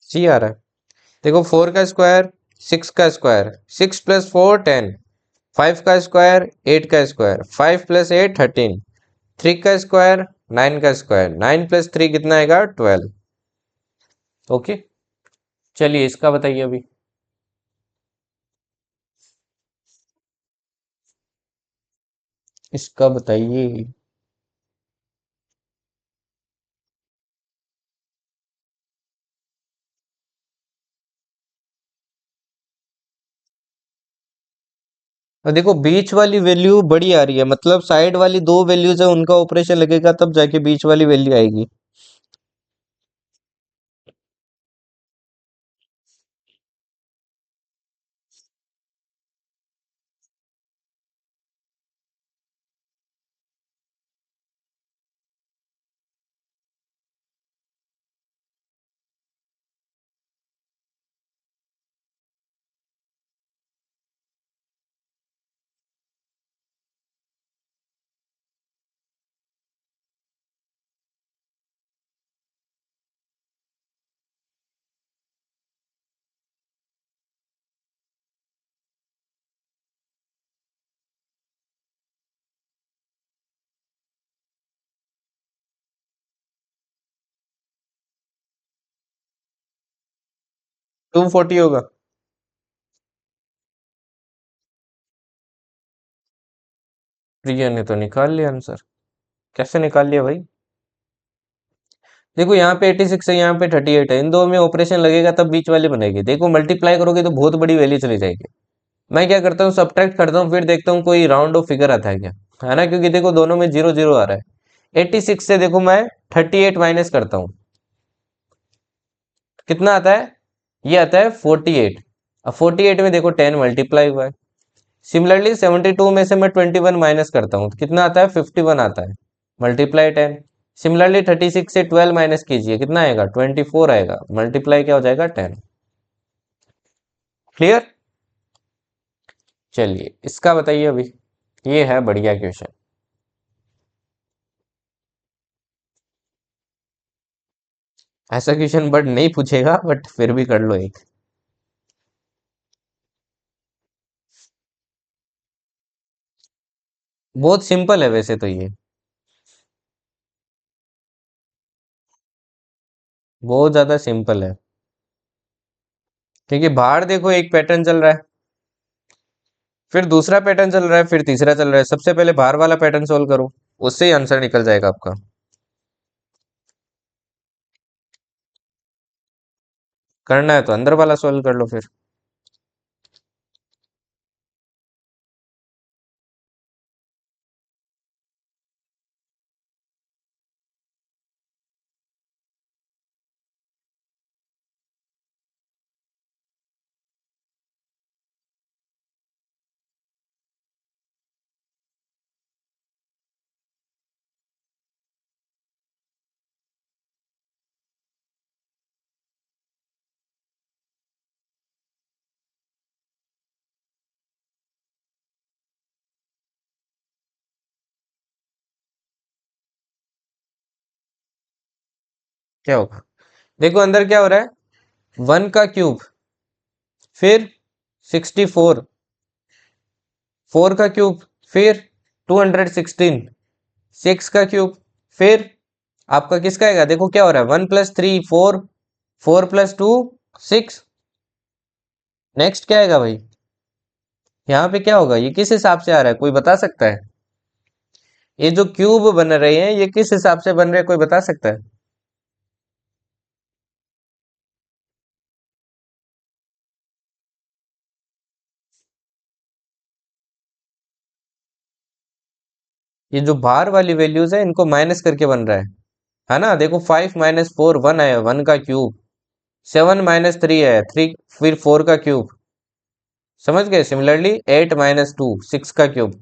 सी आ रहा है। देखो 4 का स्क्वायर, 6 का स्क्वायर, 6 + 4 10, 5 का स्क्वायर, 8 का स्क्वायर, 5 + 8 13, 3 का स्क्वायर, 9 का स्क्वायर, 9 + 3 कितना आएगा, 12। ओके, चलिए इसका बताइए अभी। इसका बताइए। और देखो बीच वाली वैल्यू बड़ी आ रही है, मतलब साइड वाली दो वैल्यूज है उनका ऑपरेशन लगेगा तब जाके बीच वाली वैल्यू आएगी। टू फोर्टी होगा। प्रिया ने तो निकाल लिया आंसर। कैसे निकाल लिया भाई? देखो यहाँ पे 86 है, यहाँ पे 38 है, इन दो में ऑपरेशन लगेगा तब बीच वाली बनेगी। देखो मल्टीप्लाई करोगे तो बहुत बड़ी वैल्यू चली जाएगी। मैं क्या करता हूँ, सब्ट्रैक्ट करता हूँ, फिर देखता हूँ कोई राउंड ऑफ फिगर आता है क्या, है ना। क्योंकि देखो दोनों में जीरो जीरो आ रहा है। 86 से देखो मैं 38 माइनस करता हूँ, कितना आता है, ये आता है 48। अब 48 में देखो 10 मल्टीप्लाई हुआ है। सिमिलरली 72 में से मैं 21 माइनस करता हूँ तो कितना आता है, 51 आता है, मल्टीप्लाई 10। सिमिलरली 36 से 12 माइनस कीजिए, कितना आएगा, 24 आएगा, मल्टीप्लाई क्या हो जाएगा, 10। क्लियर। चलिए इसका बताइए अभी। ये है बढ़िया क्वेश्चन। ऐसा क्वेश्चन बट नहीं पूछेगा, बट फिर भी कर लो एक। बहुत सिंपल है वैसे तो ये, बहुत ज्यादा सिंपल है। क्योंकि बाहर देखो एक पैटर्न चल रहा है, फिर दूसरा पैटर्न चल रहा है, फिर तीसरा चल रहा है, सबसे पहले बाहर वाला पैटर्न सोल्व करो, उससे ही आंसर निकल जाएगा आपका। करना है तो अंदर वाला सोल्व कर लो फिर। क्या होगा? देखो अंदर क्या हो रहा है, 1 का क्यूब, फिर 64, 4 का क्यूब, फिर 216, 6 का क्यूब, फिर आपका किसका आएगा, देखो क्या हो रहा है, 1 + 3 4, 4 + 2 6। नेक्स्ट क्या आएगा भाई, यहाँ पे क्या होगा, ये किस हिसाब से आ रहा है, कोई बता सकता है? ये जो क्यूब बन रहे हैं ये किस हिसाब से बन रहे हैं, कोई बता सकता है? ये जो बाहर वाली वैल्यूज है इनको माइनस करके बन रहा है ना? देखो 5 - 4 1 आया, 1 का क्यूब, 7 - 3 है 3, फिर 4 का क्यूब, समझ गए? सिमिलरली 8 - 2 6 का क्यूब,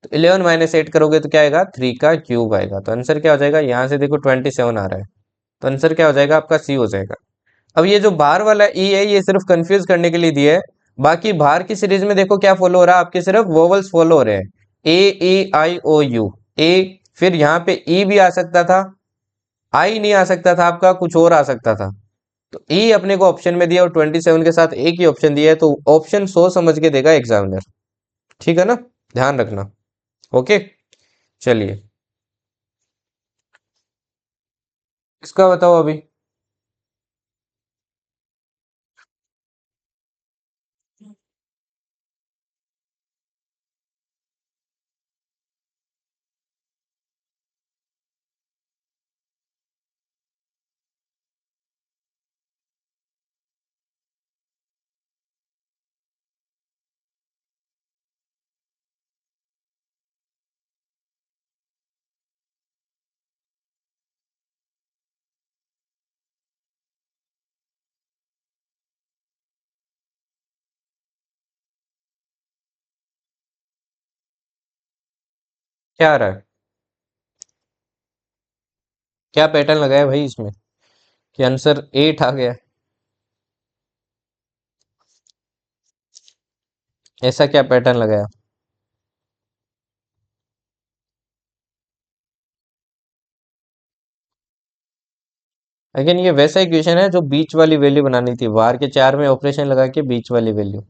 तो 11 - 8 करोगे तो क्या आएगा, 3 का क्यूब आएगा। तो आंसर क्या हो जाएगा, यहाँ से देखो 27 आ रहा है, तो आंसर क्या हो जाएगा आपका, सी हो जाएगा। अब ये जो बाहर वाला ई है ये सिर्फ कंफ्यूज करने के लिए दिया है, बाकी बाहर की सीरीज में देखो क्या फॉलो हो रहा है, आपके सिर्फ वोवल्स फॉलो हो रहे हैं, A E I O U, ए, फिर यहाँ पे ई भी आ सकता था, आई नहीं आ सकता था, आपका कुछ और आ सकता था। तो ई अपने को ऑप्शन में दिया और 27 के साथ एक ही ऑप्शन दिया है, तो ऑप्शन सोच समझ के देगा एग्जामिनर, ठीक है ना? ध्यान रखना। ओके, चलिए, इसका बताओ अभी। क्या आ रहा है, क्या पैटर्न लगाया भाई इसमें कि आंसर 8 आ गया? ऐसा क्या पैटर्न लगाया? लेकिन ये वैसा इक्वेशन है जो बीच वाली वैल्यू बनानी थी, बाहर के 4 में ऑपरेशन लगा के बीच वाली value.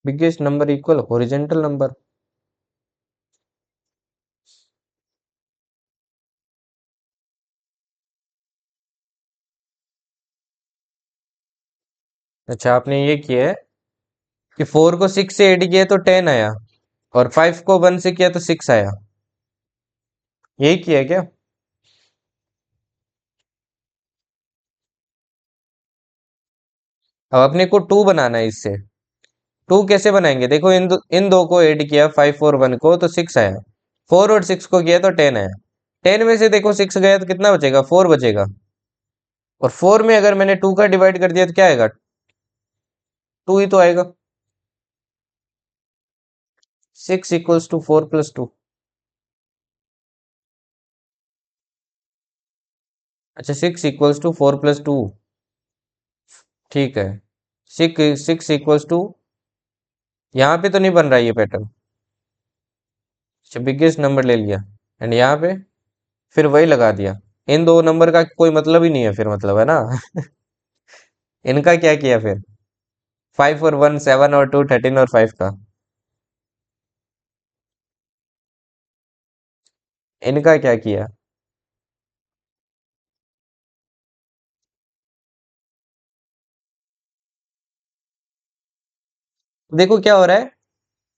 Biggest number equal horizontal number? अच्छा, आपने ये किया है कि 4 को 6 से ऐड किया तो 10 आया, और 5 को 1 से किया तो 6 आया, यही किया है क्या? अब अपने को 2 बनाना है इससे। 2 कैसे बनाएंगे, देखो इन दो को ऐड किया, 5 और 1 को, तो 6 आया, 4 और 6 को किया तो 10 आया, 10 में से देखो 6 गया तो कितना बचेगा, 4 बचेगा, और 4 में अगर मैंने 2 का डिवाइड कर दिया तो क्या आएगा, 2 ही तो आएगा। 6 = 4 + 2। अच्छा, 6 = 4 + 2। ठीक है। सिक्स 6 = यहाँ पे तो नहीं बन रहा ये पैटर्न। अच्छा, बिगेस्ट नंबर ले लिया एंड यहाँ पे फिर वही लगा दिया। इन दो नंबर का कोई मतलब ही नहीं है फिर, मतलब है ना। इनका क्या किया फिर? 5 और 1, 7 और 2, 13 और 5 का। इनका क्या किया? देखो क्या हो रहा है,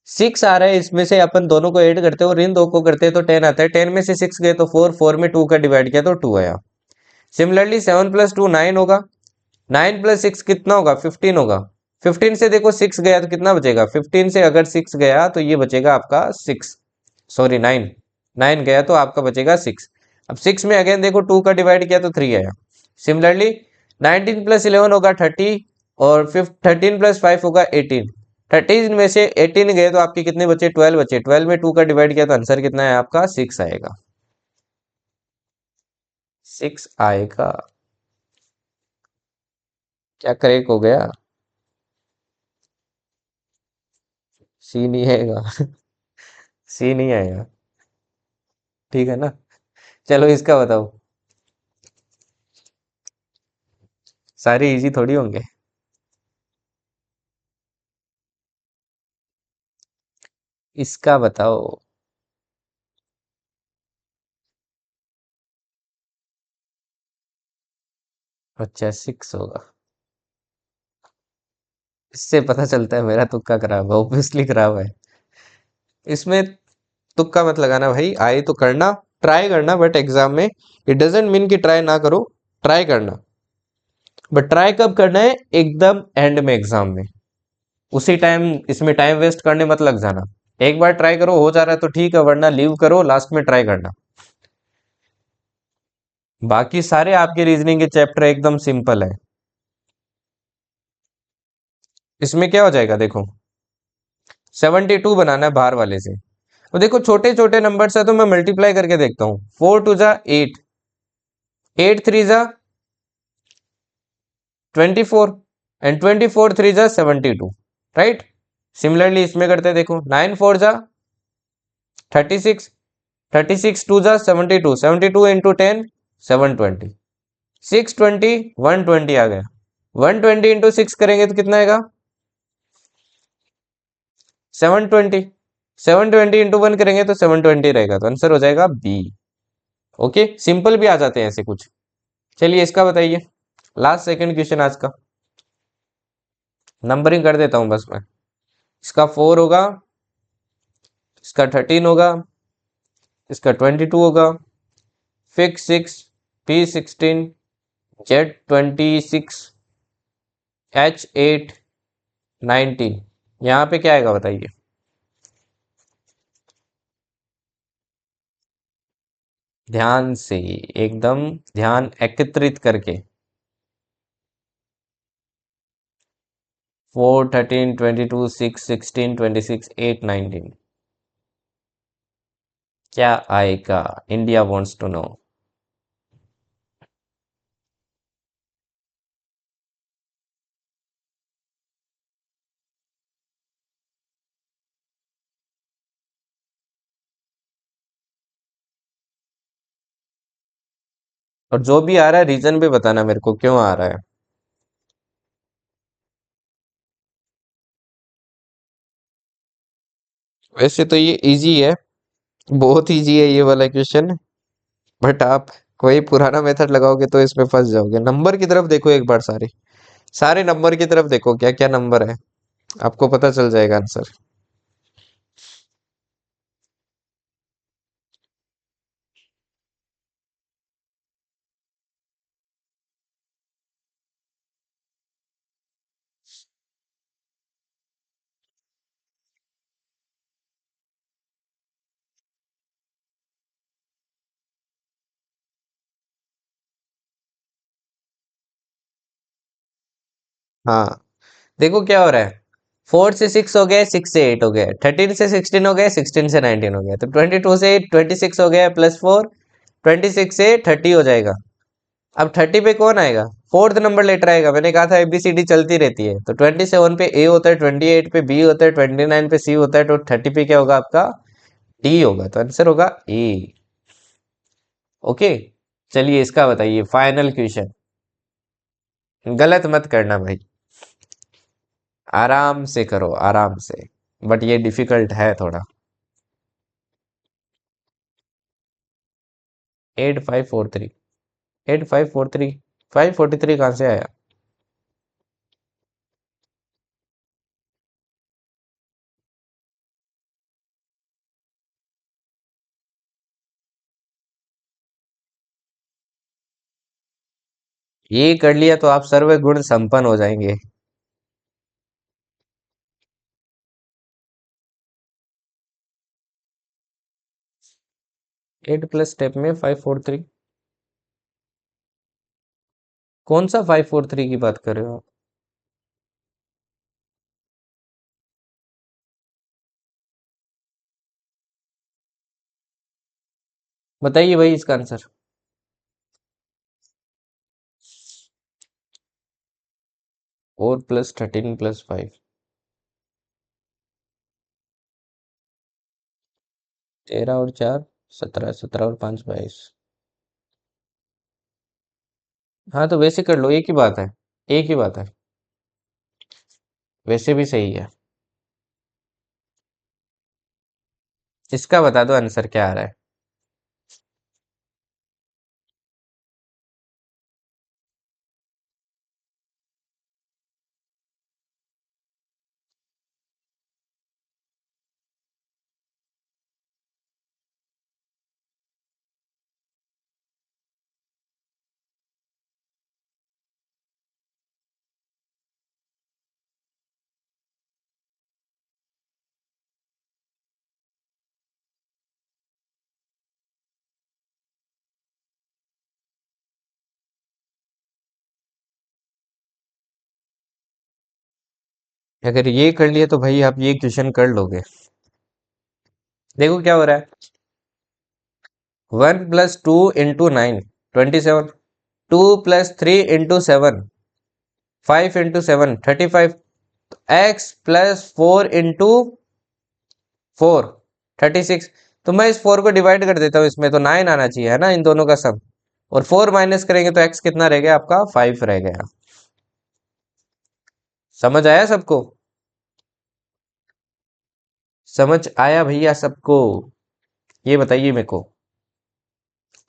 6 आ रहा है, इसमें से अपन दोनों को ऐड करते हैं और इन दो को करते हैं तो 10 आता है। 10 में से 6 गए तो 4, 4 में 2 का डिवाइड किया तो 2 आया। सिमिलरली 7 + 2 9 होगा। 9 + 6 कितना होगा? 15 होगा। 15 से देखो 6 गया तो कितना बचेगा? 15 से अगर 6 गया तो ये बचेगा आपका 6, सॉरी 9। 9 गया तो आपका बचेगा 6। अब 6 में अगेन देखो 2 का डिवाइड किया तो 3 आया। सिमिलरली 19 + 11 होगा 30, और 13 + 5 होगा 18। 13 में से 18 गए तो आपके कितने बचे? 12 बचे। 12 में 2 का डिवाइड किया तो आंसर कितना है आपका? 6 आएगा। 6 आएगा। क्या करेक्ट हो गया? सी नहीं आएगा। सी नहीं आएगा। ठीक है ना। चलो इसका बताओ। सारे इजी थोड़ी होंगे। इसका बताओ। अच्छा, 6 होगा। इससे पता चलता है मेरा तुक्का खराब है, ऑब्वियसली खराब है। इसमें तुक्का मत लगाना भाई, आए तो करना, ट्राई करना, बट एग्जाम में इट डजेंट मीन कि ट्राई ना करो। ट्राई करना, बट ट्राई कब करना है? एकदम एंड में एग्जाम में। उसी टाइम इसमें टाइम वेस्ट करने मत लग जाना। एक बार ट्राई करो, हो जा रहा है तो ठीक है, वरना लीव करो, लास्ट में ट्राई करना। बाकी सारे आपके रीजनिंग के चैप्टर एकदम सिंपल है। इसमें क्या हो जाएगा देखो, 72 बनाना है बाहर वाले से। तो देखो छोटे छोटे नंबर है तो मैं मल्टीप्लाई करके देखता हूँ। 4 × 2 = 8, 8 × 3 = 24, एंड 24 × 3 = 72, राइट। सिमिलरली इसमें करते हैं, देखो 9 × 4 = 36, 36 × 2 = 72, 72 × 10 720, 620 120 आ गया। 120 × 6 करेंगे तो कितना आएगा? 720। 720 × 1 करेंगे तो 720 रहेगा, तो आंसर हो जाएगा बी। ओके, सिंपल भी आ जाते हैं ऐसे कुछ। चलिए इसका बताइए, लास्ट सेकंड क्वेश्चन आज का। नंबरिंग कर देता हूं बस मैं। इसका 4 होगा, इसका 13 होगा, इसका 22 होगा, फिक्स 6, P16, Z26, H8 19। यहाँ पे क्या आएगा बताइए? ध्यान से, एकदम ध्यान एकत्रित करके। 4 13 22 6 16 26 8 19। क्या आएगा? India wants to know. और जो भी आ रहा है रीजन भी बताना मेरे को, क्यों आ रहा है। वैसे तो ये इजी है, बहुत इजी है ये वाला क्वेश्चन, बट आप कोई पुराना मेथड लगाओगे तो इसमें फंस जाओगे। नंबर की तरफ देखो एक बार, सारे सारे नंबर की तरफ देखो, क्या क्या नंबर है, आपको पता चल जाएगा आंसर। हाँ, देखो क्या हो रहा है। 4 से 6 हो गया, 6 से 8 हो गया, 13 से 16 हो गया, 16 से 19 हो गया, तो 22 से 26 हो गया, +4 26 से 30 हो जाएगा। अब 30 पे कौन आएगा? फोर्थ नंबर लेटर आएगा। मैंने कहा था ABCD चलती रहती है। तो 27 पे A होता है, 28 पे B होता है, 29 पे C होता है, तो 30 पे क्या होगा आपका? D होगा। तो आंसर होगा A। ओके, चलिए इसका बताइए फाइनल क्वेश्चन। गलत मत करना भाई, आराम से करो, आराम से। बट ये डिफिकल्ट है थोड़ा। 8543, 8543, 543 कहाँ से आया? ये कर लिया तो आप सर्व गुण संपन्न हो जाएंगे। 8 प्लस स्टेप में 543? कौन सा 543 की बात कर रहे हो आप? बताइए भाई इसका आंसर। 4 + 13 + 5। 13 और 4 17, 17 और 5 22। हाँ तो वैसे कर लो, एक ही बात है। एक ही बात है। वैसे भी सही है। इसका बता दो आंसर क्या आ रहा है। अगर ये कर लिए तो भाई आप ये क्वेश्चन कर लोगे। देखो क्या हो रहा है। 1 + 2 × 9 27। 2 + 3 × 7 5 × 7 35। x + 4 × 4 36। तो मैं इस 4 को डिवाइड कर देता हूँ, इसमें तो 9 आना चाहिए है ना, इन दोनों का सम। और 4 माइनस करेंगे तो x कितना रह गया आपका? 5 रह गया। समझ आया सबको? समझ आया भैया सबको? ये बताइए मेरे को।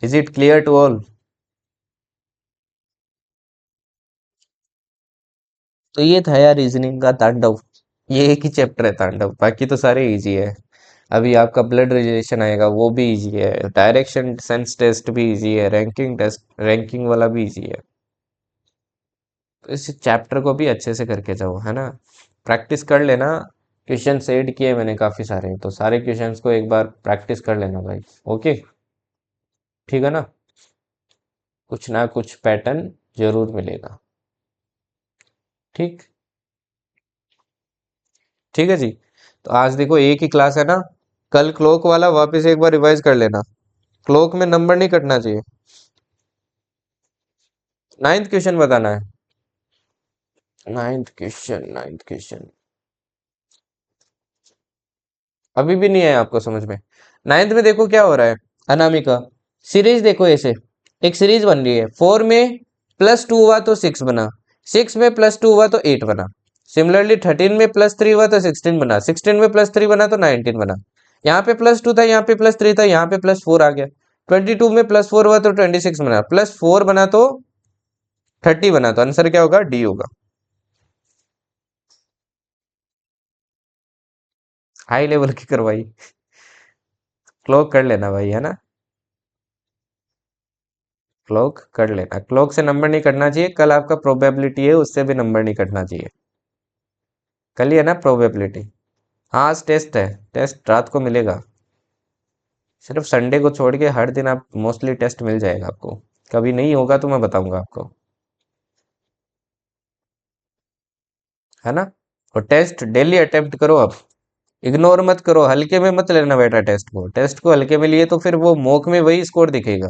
Is it clear to all? तो ये था यार रीजनिंग का तांडव। ये एक ही चैप्टर है तांडव, बाकी तो सारे इजी है। अभी आपका ब्लड रिलेशन आएगा, वो भी इजी है। डायरेक्शन सेंस टेस्ट भी इजी है। रैंकिंग टेस्ट, रैंकिंग वाला भी इजी है। तो इस चैप्टर को भी अच्छे से करके जाओ, है ना। प्रैक्टिस कर लेना। क्वेश्चन सेड किए मैंने काफी सारे, तो सारे क्वेश्चंस को एक बार प्रैक्टिस कर लेना भाई। ओके, ठीक है ना। कुछ ना कुछ पैटर्न जरूर मिलेगा। ठीक। ठीक है जी। तो आज देखो एक ही क्लास है ना। कल क्लोक वाला वापस एक बार रिवाइज कर लेना। क्लोक में नंबर नहीं कटना चाहिए। नाइन्थ क्वेश्चन बताना है। Ninth question, ninth question. अभी भी नहीं आया आपको समझ में? नाइन्थ में देखो क्या हो रहा है। अनामिका, सीरीज देखो ऐसे। एक सीरीज बन रही है। 4 में +2 हुआ तो 6 बना। 6 में +2 हुआ तो 8 बना। सिमिलरली 13 में +3 हुआ तो 16 बना। 16 में +3 बना तो 19 बना। यहाँ पे +2 था, यहाँ पे +3 था, यहाँ पे +4 आ गया। 22 में +4 हुआ तो 26 बना। +4 बना तो 30 बना। तो आंसर क्या होगा? डी होगा। हाई लेवल की करवाई। क्लोक कर लेना भाई, है ना। क्लोक कर लेना। क्लोक से नंबर नहीं कटना चाहिए। कल आपका प्रोबेबिलिटी है, उससे भी नंबर नहीं कटना चाहिए। कल ही है ना प्रोबेबिलिटी? हाँ आज टेस्ट है। टेस्ट रात को मिलेगा। सिर्फ संडे को छोड़ के हर दिन आप मोस्टली टेस्ट मिल जाएगा आपको। कभी नहीं होगा तो मैं बताऊंगा आपको, है ना। और टेस्ट डेली अटेम्प्ट करो आप। इग्नोर मत करो, हल्के में मत लेना बेटा टेस्ट को। टेस्ट को हल्के में लिए तो फिर वो मॉक में वही स्कोर दिखेगा।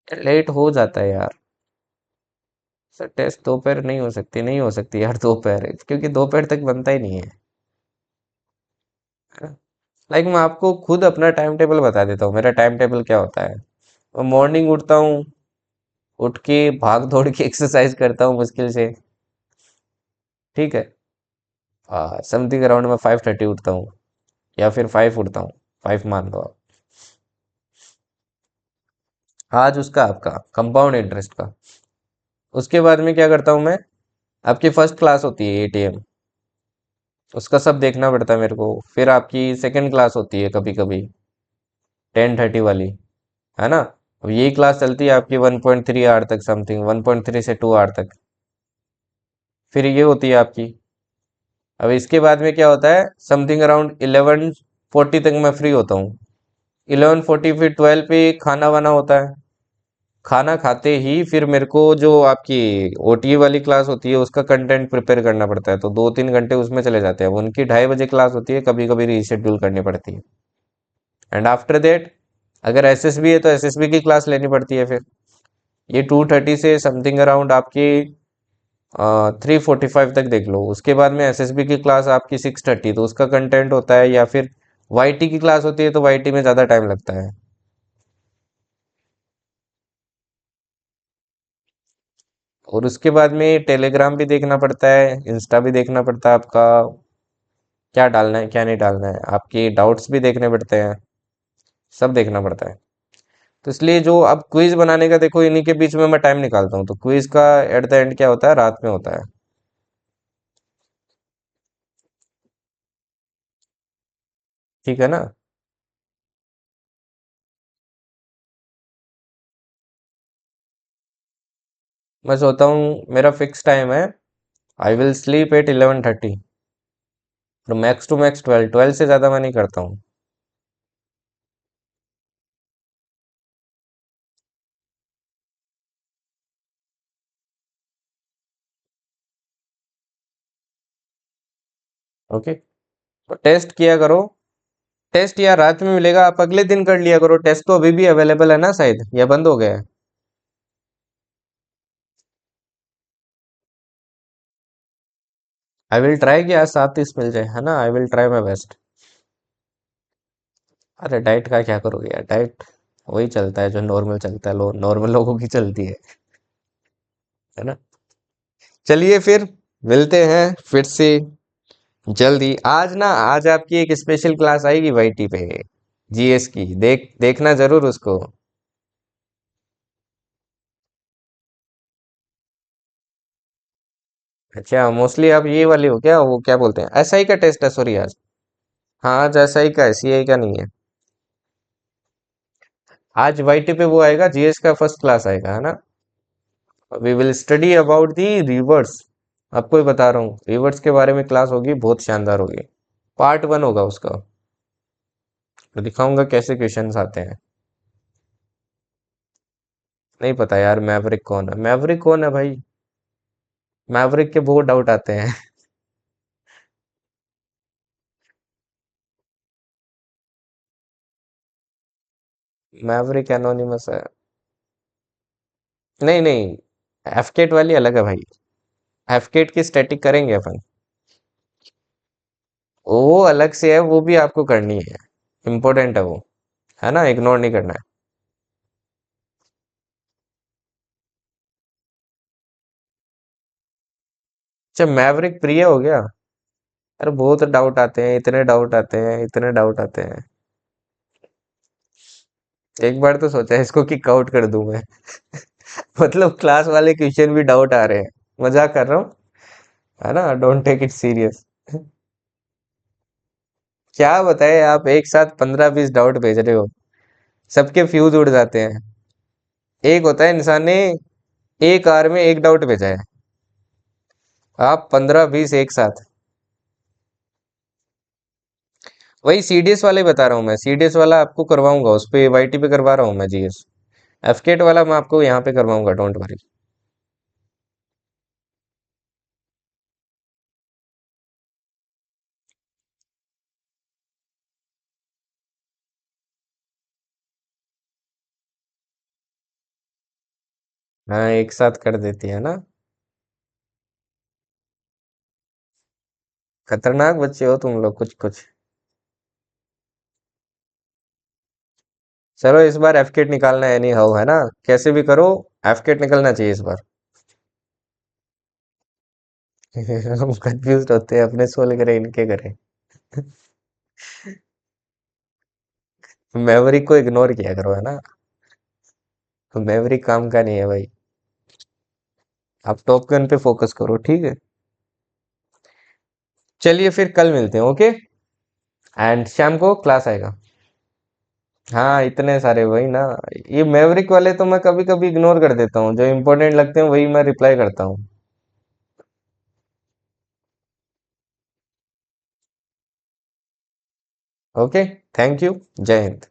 लेट हो जाता है यार। सर टेस्ट दोपहर नहीं हो सकती, नहीं हो सकती यार दोपहर, क्योंकि दोपहर तक बनता ही नहीं है। लाइक मैं आपको खुद अपना टाइम टेबल बता देता हूँ, मेरा टाइम टेबल क्या होता है। मैं मॉर्निंग उठता हूँ, उठ के भाग दौड़ के एक्सरसाइज करता हूँ मुश्किल से। ठीक है। समथिंग अराउंड मैं 5:30 उठता हूँ, या फिर 5 उठता हूँ। 5 मान लो आप। आज उसका आपका कंपाउंड इंटरेस्ट का। उसके बाद में क्या करता हूँ मैं, आपकी फर्स्ट क्लास होती है एटीएम, उसका सब देखना पड़ता है मेरे को। फिर आपकी सेकंड क्लास होती है कभी कभी, 10:30 वाली, है ना। अब यही क्लास चलती है आपकी 1.3 आवर तक, समथिंग 1.3 से 2 आवर तक। फिर ये होती है आपकी। अब इसके बाद में क्या होता है, समथिंग अराउंड 11:40 तक मैं फ्री होता हूँ। 11:40 फिर 12 पे खाना वाना होता है। खाना खाते ही फिर मेरे को जो आपकी ओटी वाली क्लास होती है उसका कंटेंट प्रिपेयर करना पड़ता है, तो 2-3 घंटे उसमें चले जाते हैं। अब उनकी 2:30 बजे क्लास होती है, कभी कभी रीशेड्यूल करनी पड़ती है। एंड आफ्टर देट अगर एसएसबी है तो एसएसबी की क्लास लेनी पड़ती है फिर। ये 2:30 से समथिंग अराउंड आपकी 3:45 तक देख लो। उसके बाद में एसएसबी की क्लास आपकी 6:30, तो उसका कंटेंट होता है, या फिर वाईटी की क्लास होती है तो वाईटी में ज़्यादा टाइम लगता है। और उसके बाद में टेलीग्राम भी देखना पड़ता है, इंस्टा भी देखना पड़ता है आपका, क्या डालना है क्या नहीं डालना है, आपकी डाउट्स भी देखने पड़ते हैं, सब देखना पड़ता है। तो इसलिए जो अब क्विज बनाने का देखो, इन्हीं के बीच में मैं टाइम निकालता हूँ। तो क्विज का एट द एंड क्या होता है, रात में होता है। ठीक है ना। मैं सोता हूँ, मेरा फिक्स टाइम है, आई विल स्लीप एट 11:30, और मैक्स टू मैक्स 12 से ज़्यादा मैं नहीं करता हूँ। ओके। तो टेस्ट किया करो। टेस्ट यार रात में मिलेगा, आप अगले दिन कर लिया करो। टेस्ट तो अभी भी अवेलेबल है ना शायद, या बंद हो गया है। आई विल ट्राई कि आज 7:30 मिल जाए, है ना। I will try my best. अरे डाइट का क्या करोगे यार, डाइट वही चलता है जो नॉर्मल चलता है, नॉर्मल लोगों की चलती है ना। चलिए फिर मिलते हैं फिर से जल्दी। आज ना, आज आपकी एक स्पेशल क्लास आएगी वाईटी पे, जीएस की, देखना जरूर उसको। अच्छा, मोस्टली आप ये वाली हो क्या, वो क्या बोलते हैं, एसआई का टेस्ट है सॉरी आज। हाँ आज एसआई का है, सीआई का नहीं है। आज वाईटी पे वो आएगा, जीएस का फर्स्ट क्लास आएगा, है ना। We will study about the rivers. आपको ही बता रहा हूँ, रिवर्स के बारे में क्लास होगी, बहुत शानदार होगी। पार्ट 1 होगा उसका। तो दिखाऊंगा कैसे क्वेश्चंस आते हैं। नहीं पता यार मैवरिक कौन है, मैवरिक कौन है भाई। मैवरिक के बहुत डाउट आते हैं। मैवरिक एनोनिमस है। नहीं नहीं, एफकेट वाली अलग है भाई। एफकेट की स्टैटिक करेंगे अपन। वो अलग से है, वो भी आपको करनी है, इम्पोर्टेंट है वो, है ना, इग्नोर नहीं करना है। अच्छा मैवरिक प्रिय हो गया। अरे बहुत डाउट आते हैं, इतने डाउट आते हैं, इतने डाउट आते हैं। एक बार तो सोचा है इसको किक आउट कर दूं मैं। मतलब क्लास वाले क्वेश्चन भी डाउट आ रहे हैं। मजाक कर रहा हूँ, है ना, डोंट टेक इट सीरियस। क्या बताए, आप एक साथ 15-20 डाउट भेज रहे हो, सबके फ्यूज उड़ जाते हैं। एक होता है इंसान ने एक आर में एक डाउट भेजा है, आप 15-20 एक साथ। वही सीडीएस वाले बता रहा हूँ मैं, सीडीएस वाला आपको करवाऊंगा, उस पे वाईटी पे करवा रहा हूँ मैं जीएस। एफकेट वाला मैं आपको यहाँ पे करवाऊंगा, डोंट वरी। हाँ, एक साथ कर देती है ना। खतरनाक बच्चे हो तुम लोग कुछ कुछ। चलो इस बार एफकेट निकालना है, नहीं हाउ, है ना। कैसे भी करो, एफकेट निकलना चाहिए इस बार। हम कंफ्यूज होते हैं, अपने सोल्व करें इनके करें। मेमोरी को इग्नोर किया करो, है ना। मेमोरी काम का नहीं है भाई। आप टॉप गन पे फोकस करो, ठीक है। चलिए फिर कल मिलते हैं, ओके। एंड शाम को क्लास आएगा। हाँ, इतने सारे वही ना। ये मेवरिक वाले तो मैं कभी कभी इग्नोर कर देता हूँ, जो इंपॉर्टेंट लगते हैं वही मैं रिप्लाई करता हूँ। ओके। Thank you. जय हिंद।